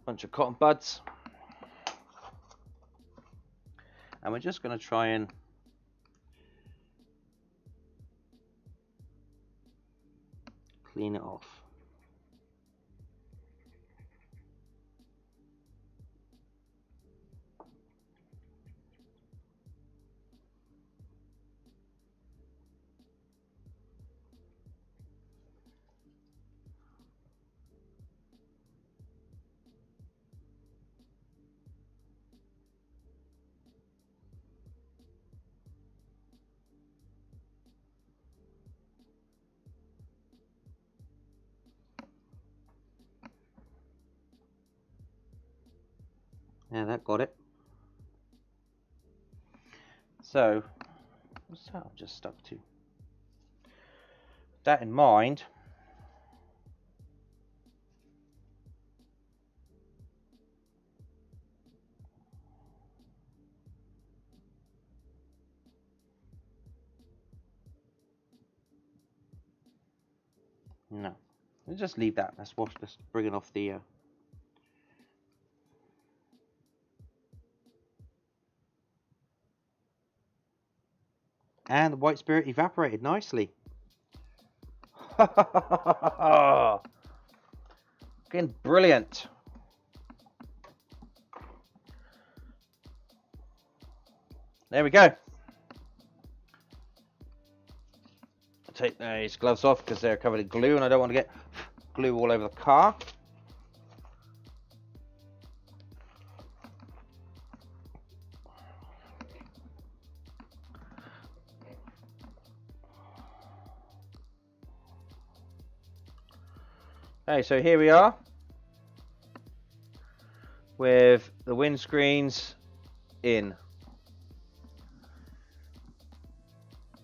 Bunch of cotton buds. And we're just going to try and clean it off. Yeah, that got it. So, what's that I've just stuck to? With that in mind, no, we'll just leave that. Let's bring it off the. And the white spirit evaporated nicely. Fucking brilliant. There we go. I'll take these gloves off because they're covered in glue and I don't want to get glue all over the car. Okay, so here we are with the windscreens in.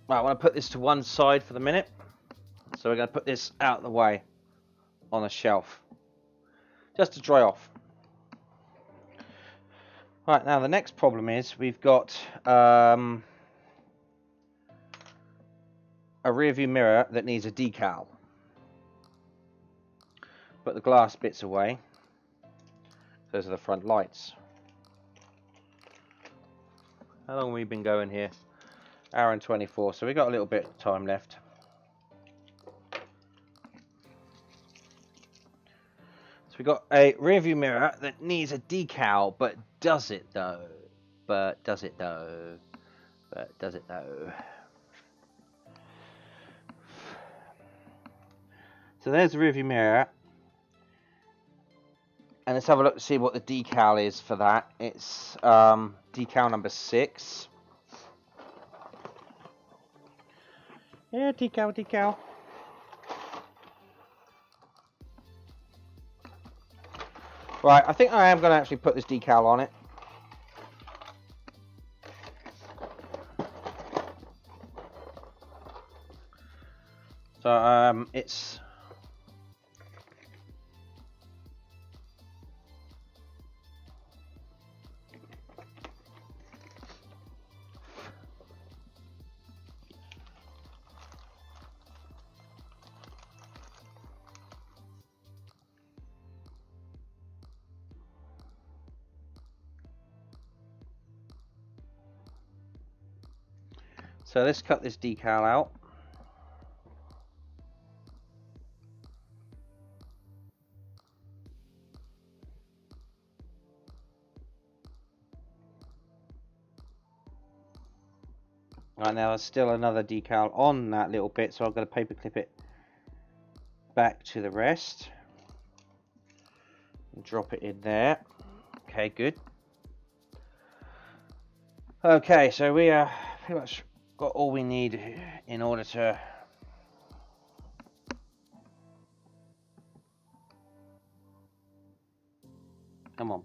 Right, I want to put this to one side for the minute. So we're going to put this out of the way on a shelf just to dry off. Right, now the next problem is we've got a rear view mirror that needs a decal. Put the glass bits away. Those are the front lights. How long have we been going here? Hour and 24, so we've got a little bit of time left. So we've got a rear view mirror that needs a decal, but does it though? But does it though? But does it though? So there's the rear view mirror. And let's have a look to see what the decal is for that. It's decal number 6. Yeah, decal. Right, I think I am going to actually put this decal on it. So it's... So let's cut this decal out. Right, now there's still another decal on that little bit, so I'm going to paper clip it back to the rest. And drop it in there. Okay, good. Okay, so we are pretty much got all we need in order to come on,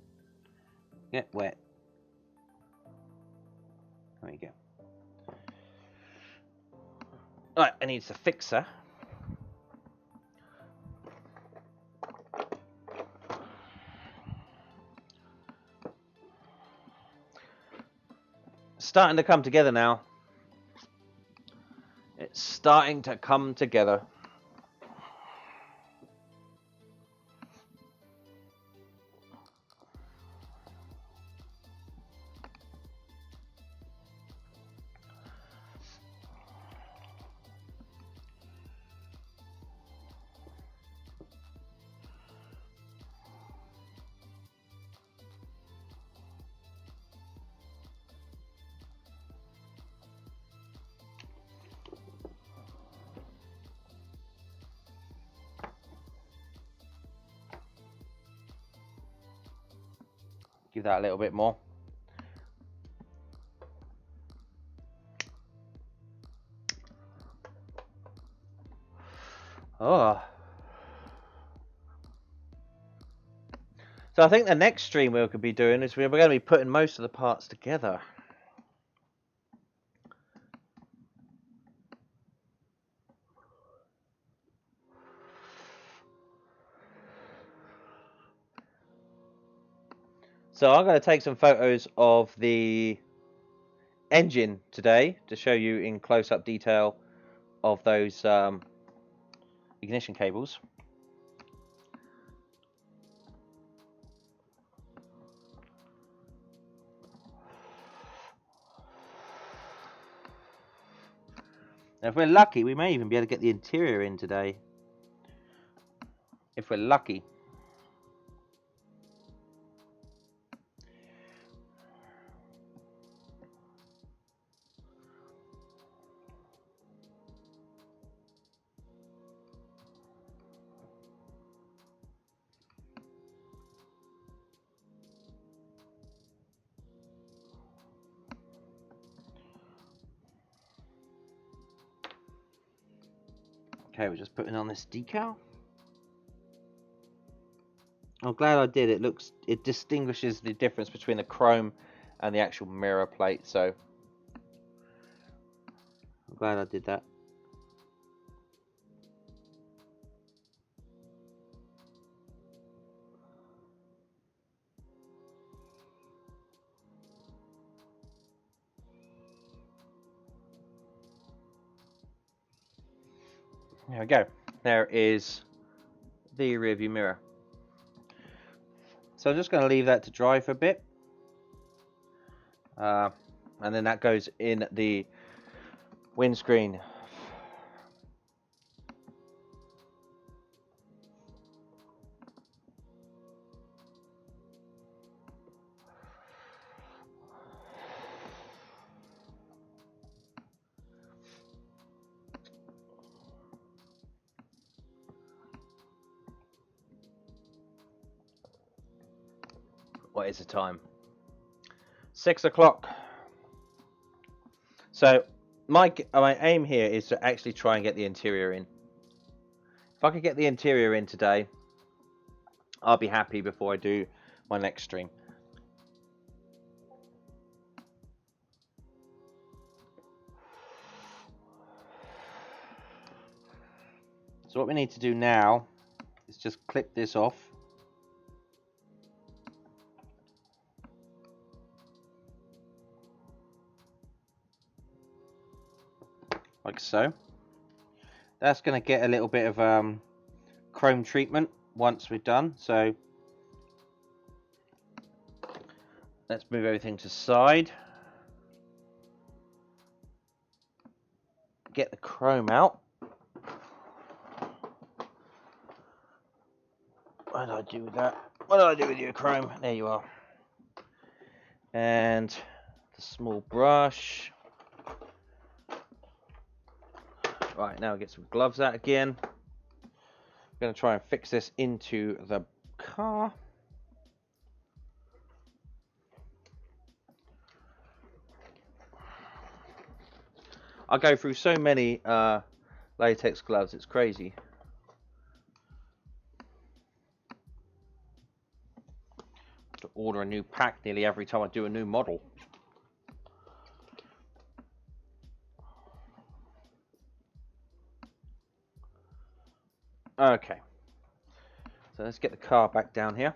get wet. There you go. Right, it needs a fixer. Starting to come together now. It's starting to come together. Give that a little bit more. Oh. So I think the next stream we could be doing is we're going to be putting most of the parts together. So I'm going to take some photos of the engine today to show you in close-up detail of those ignition cables. Now, if we're lucky, we may even be able to get the interior in today. If we're lucky. Okay, we're just putting on this decal. I'm glad I did. It distinguishes the difference between the chrome and the actual mirror plate, so I'm glad I did that. There we go. There is the rear view mirror. So I'm just going to leave that to dry for a bit. And then that goes in the windscreen. What is the time? 6 o'clock. So my aim here is to actually try and get the interior in. If I could get the interior in today, I'll be happy before I do my next stream. So what we need to do now is just clip this off. Like so. That's going to get a little bit of chrome treatment once we're done. So let's move everything to the side. Get the chrome out. What did I do with that? What did I do with your chrome? There you are. And the small brush. Right, now get some gloves out again. I'm going to try and fix this into the car. I go through so many latex gloves, it's crazy. To order a new pack nearly every time I do a new model. Okay, so let's get the car back down here.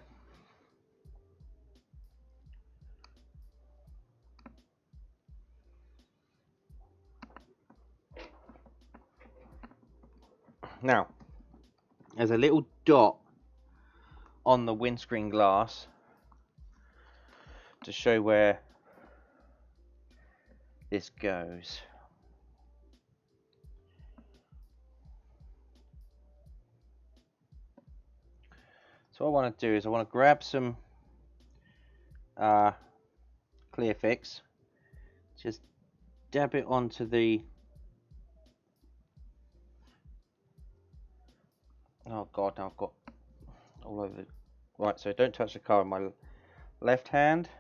Now, there's a little dot on the windscreen glass to show where this goes. So what I want to do is I want to grab some clear fix, just dab it onto the, oh god, now I've got all over the, right, so don't touch the car with my left hand.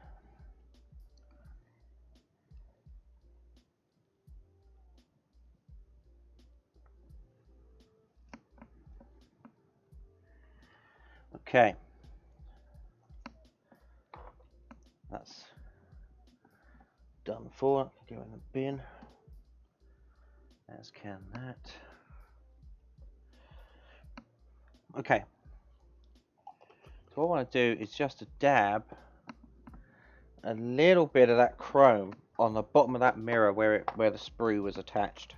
Okay, that's done for. Go in the bin, as can that. Okay, so what I want to do is just a dab a little bit of that chrome on the bottom of that mirror where the sprue was attached.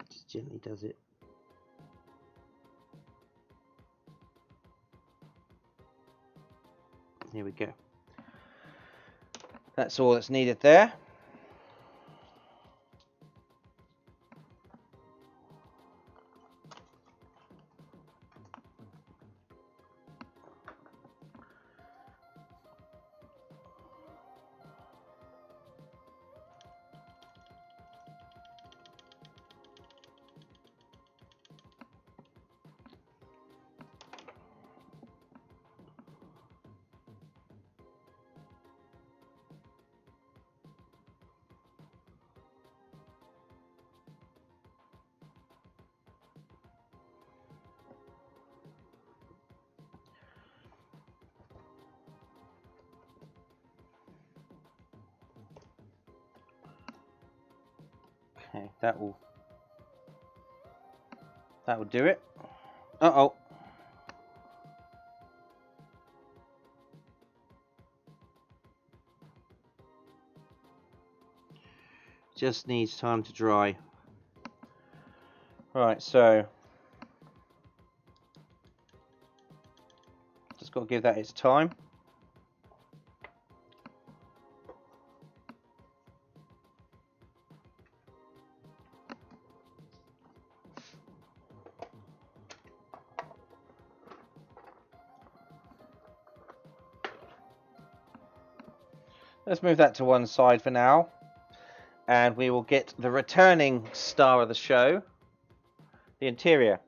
Just gently does it. Here we go. That's all that's needed there. Okay, that will do it. Uh-oh. Just needs time to dry. Right, so just got to give that its time. Let's move that to one side for now, and we will get the returning star of the show, the interior.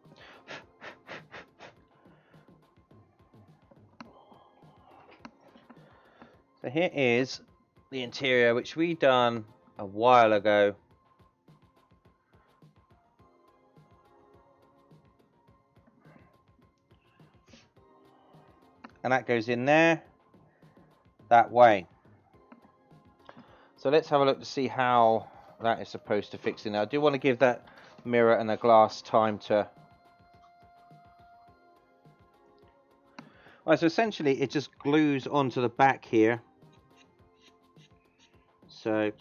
So here is the interior, which we done a while ago. And that goes in there that way. So let's have a look to see how that is supposed to fix in. Now I do want to give that mirror and the glass time to... Right, so essentially it just glues onto the back here. So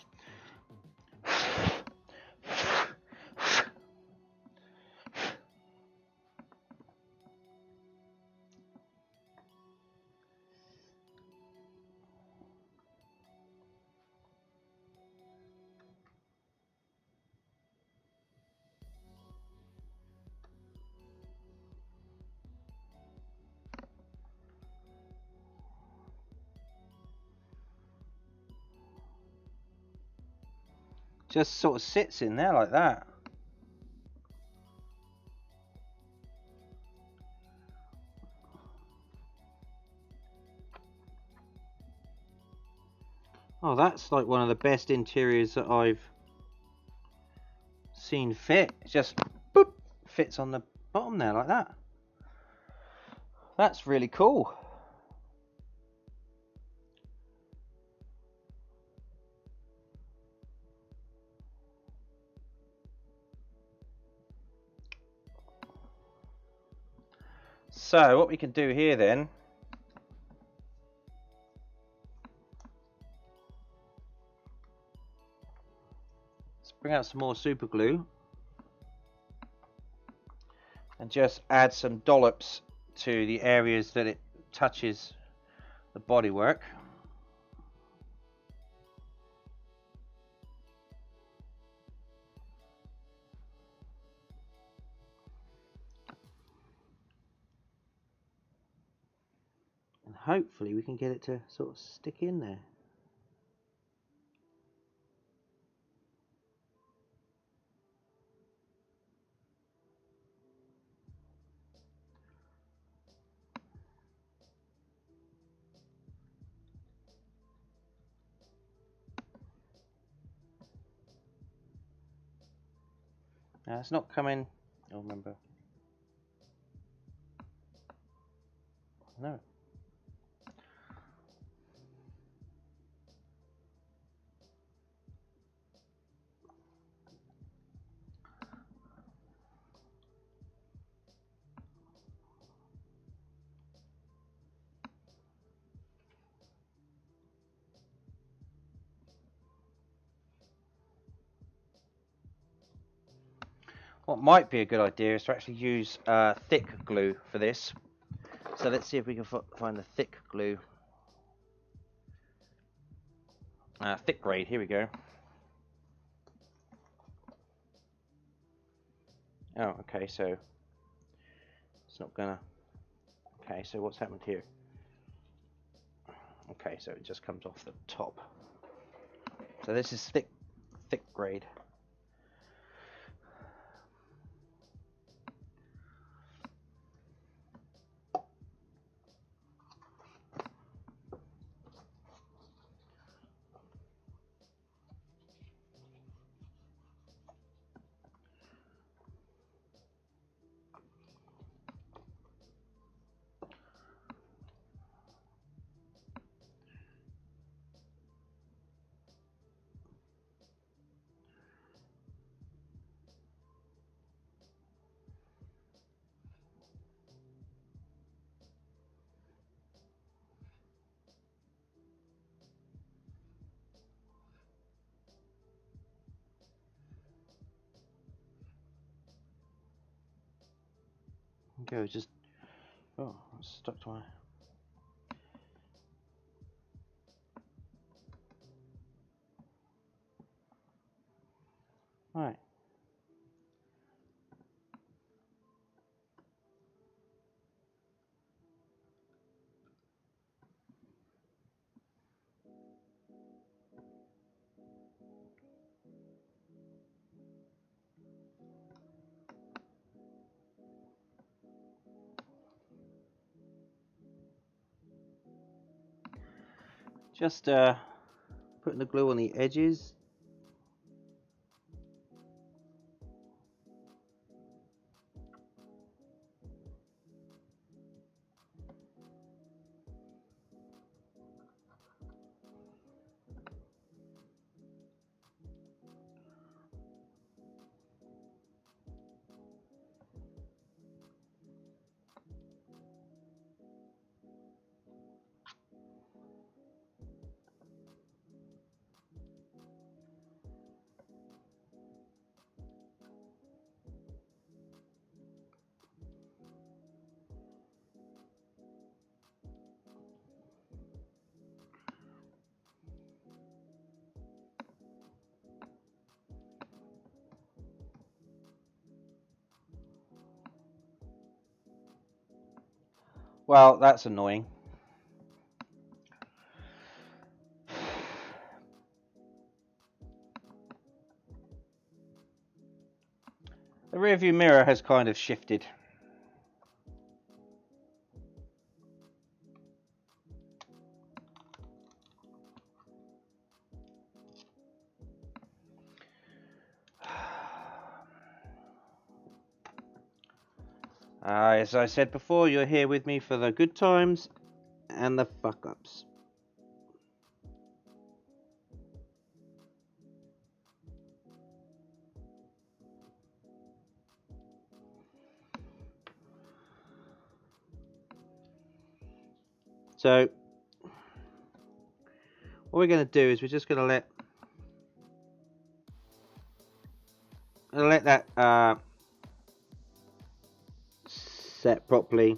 just sort of sits in there like that. Oh, that's like one of the best interiors that I've seen fit. It just boop, fits on the bottom there like that. That's really cool. So what we can do here then, let's bring out some more super glue and just add some dollops to the areas that it touches the bodywork. And hopefully we can get it to sort of stick in there. Now it's not coming I'll remember. No. What might be a good idea is to actually use thick glue for this. So let's see if we can find the thick glue. Thick grade, here we go. Oh, okay, so it's not gonna... Okay, so what's happened here? Okay, so it just comes off the top. So this is thick grade. Okay, it's just... Oh, it's stuck to my... Right. Just putting the glue on the edges. Well, that's annoying. The rear view mirror has kind of shifted. As I said before, you're here with me for the good times and the fuck-ups. So, what we're going to do is we're just going to let that set properly.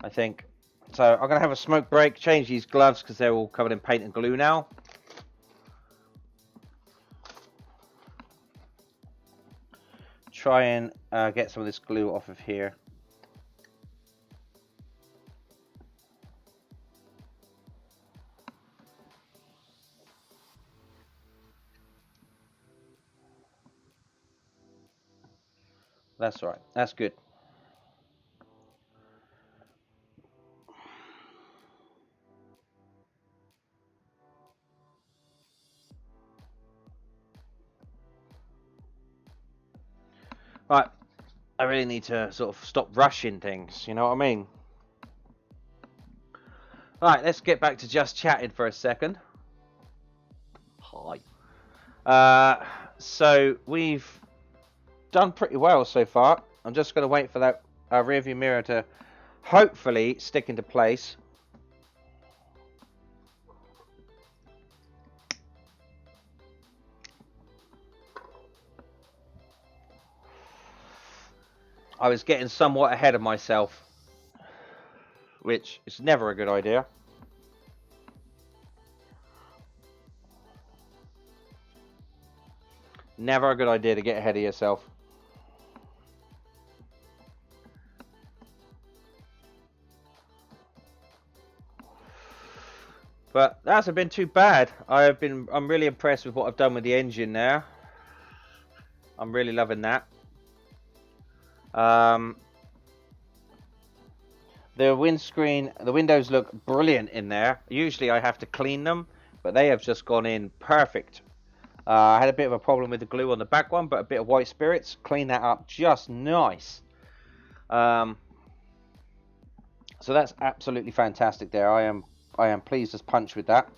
I think. So I'm going to have a smoke break, change these gloves because they're all covered in paint and glue now. Try and get some of this glue off of here. That's all right. That's good. Right, I really need to sort of stop rushing things, you know what I mean? Right, let's get back to just chatting for a second. Hi. So we've done pretty well so far. I'm just going to wait for that rear view mirror to hopefully stick into place. I was getting somewhat ahead of myself, which is never a good idea. Never a good idea to get ahead of yourself. But that hasn't been too bad. I'm really impressed with what I've done with the engine now. I'm really loving that. The windows look brilliant in there. Usually I have to clean them, but they have just gone in perfect. I had a bit of a problem with the glue on the back one, but a bit of white spirits cleaned that up just nice. So that's absolutely fantastic there. I am pleased as punch with that.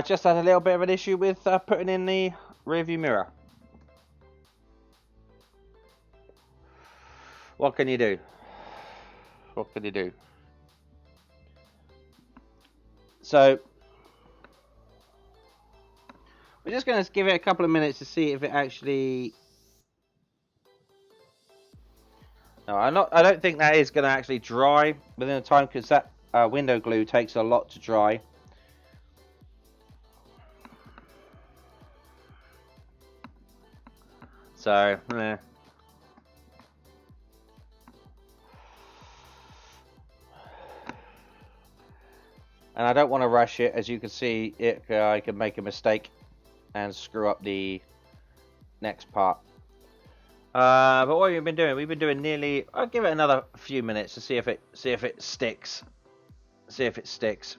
Just had a little bit of an issue with putting in the rear view mirror. What can you do? What can you do? So we're just going to give it a couple of minutes to see if it actually... No, I don't think that is going to actually dry within the time, because that window glue takes a lot to dry. So, and I don't want to rush it. As you can see, I can make a mistake and screw up the next part. But what we've been doing, nearly... I'll give it another few minutes to see if it sticks. See if it sticks.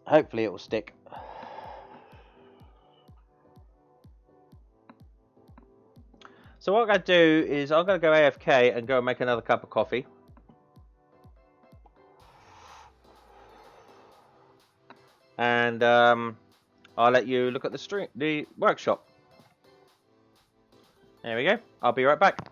Hopefully it will stick. So what I'm going to do is I'm going to go AFK and go and make another cup of coffee. And I'll let you look at the workshop. There we go. I'll be right back.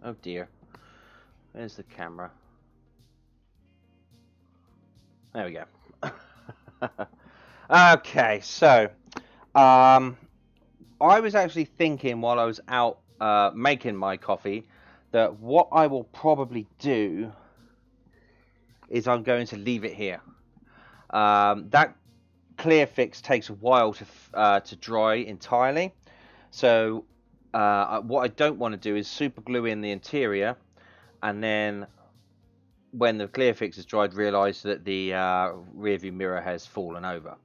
Oh dear. Where's the camera? There we go. Okay, so I was actually thinking while I was out making my coffee that what I will probably do is I'm going to leave it here. That clear fix takes a while to dry entirely, so what I don't want to do is super glue in the interior and then when the clear fix is dried realize that the rear view mirror has fallen over.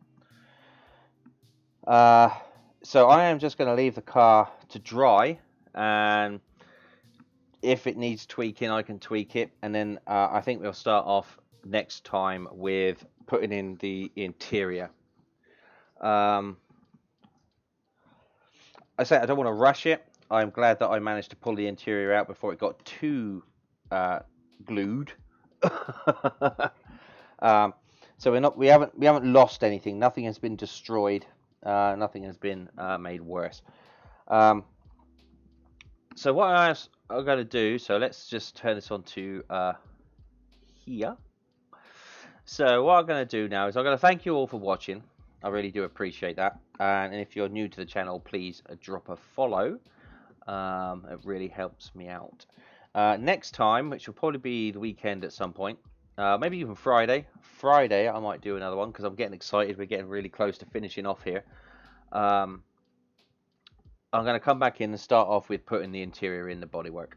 So I am just going to leave the car to dry, and if it needs tweaking I can tweak it, and then I think we'll start off next time with putting in the interior. I say I don't want to rush it. I'm glad that I managed to pull the interior out before it got too glued. So we haven't lost anything. Nothing has been destroyed. Nothing has been made worse. So what I'm going to do, so let's just turn this on to here. So what I'm going to do now is I'm going to thank you all for watching. I really do appreciate that. And if you're new to the channel, please drop a follow. It really helps me out. Next time, which will probably be the weekend at some point, maybe even Friday. Friday, I might do another one because I'm getting excited. We're getting really close to finishing off here. I'm going to come back in and start off with putting the interior in the bodywork.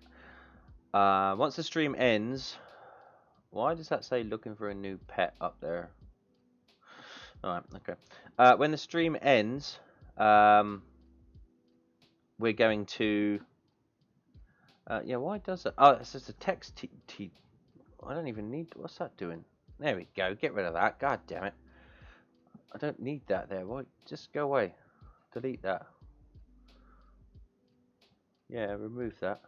Once the stream ends, why does that say looking for a new pet up there? Alright, okay. When the stream ends, we're going to... yeah, why does it? Oh, it's just a text I don't even need... What's that doing? There we go. Get rid of that. God damn it. I don't need that there. Why? Just go away. Delete that. Yeah, remove that.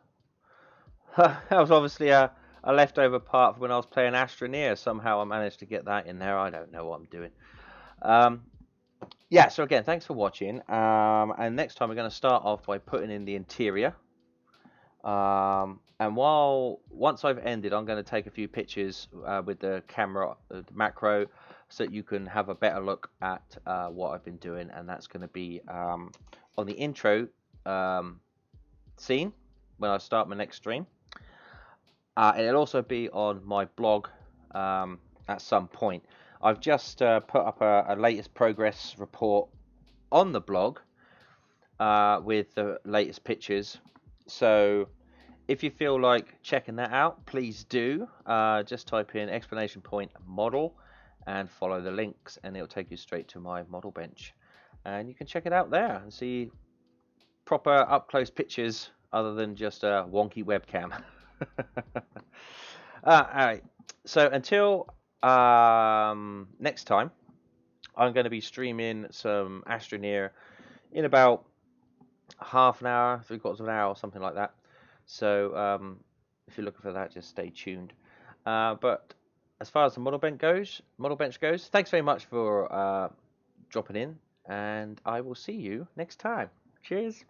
That was obviously a leftover part from when I was playing Astroneer. Somehow I managed to get that in there. I don't know what I'm doing. Yeah, so again, thanks for watching. And next time we're going to start off by putting in the interior. And once I've ended, I'm going to take a few pictures with the camera, the macro, so that you can have a better look at what I've been doing. And that's going to be on the intro scene when I start my next stream. And it'll also be on my blog at some point. I've just put up a latest progress report on the blog with the latest pictures. So if you feel like checking that out, please do. Just type in exclamation point model and follow the links, and it'll take you straight to my model bench. And you can check it out there and see proper up close pictures other than just a wonky webcam. Alright, so until next time, I'm going to be streaming some Astroneer in about half an hour, 3/4 of an hour, or something like that. So if you're looking for that, just stay tuned. But as far as the model bench goes, thanks very much for dropping in, and I will see you next time. Cheers.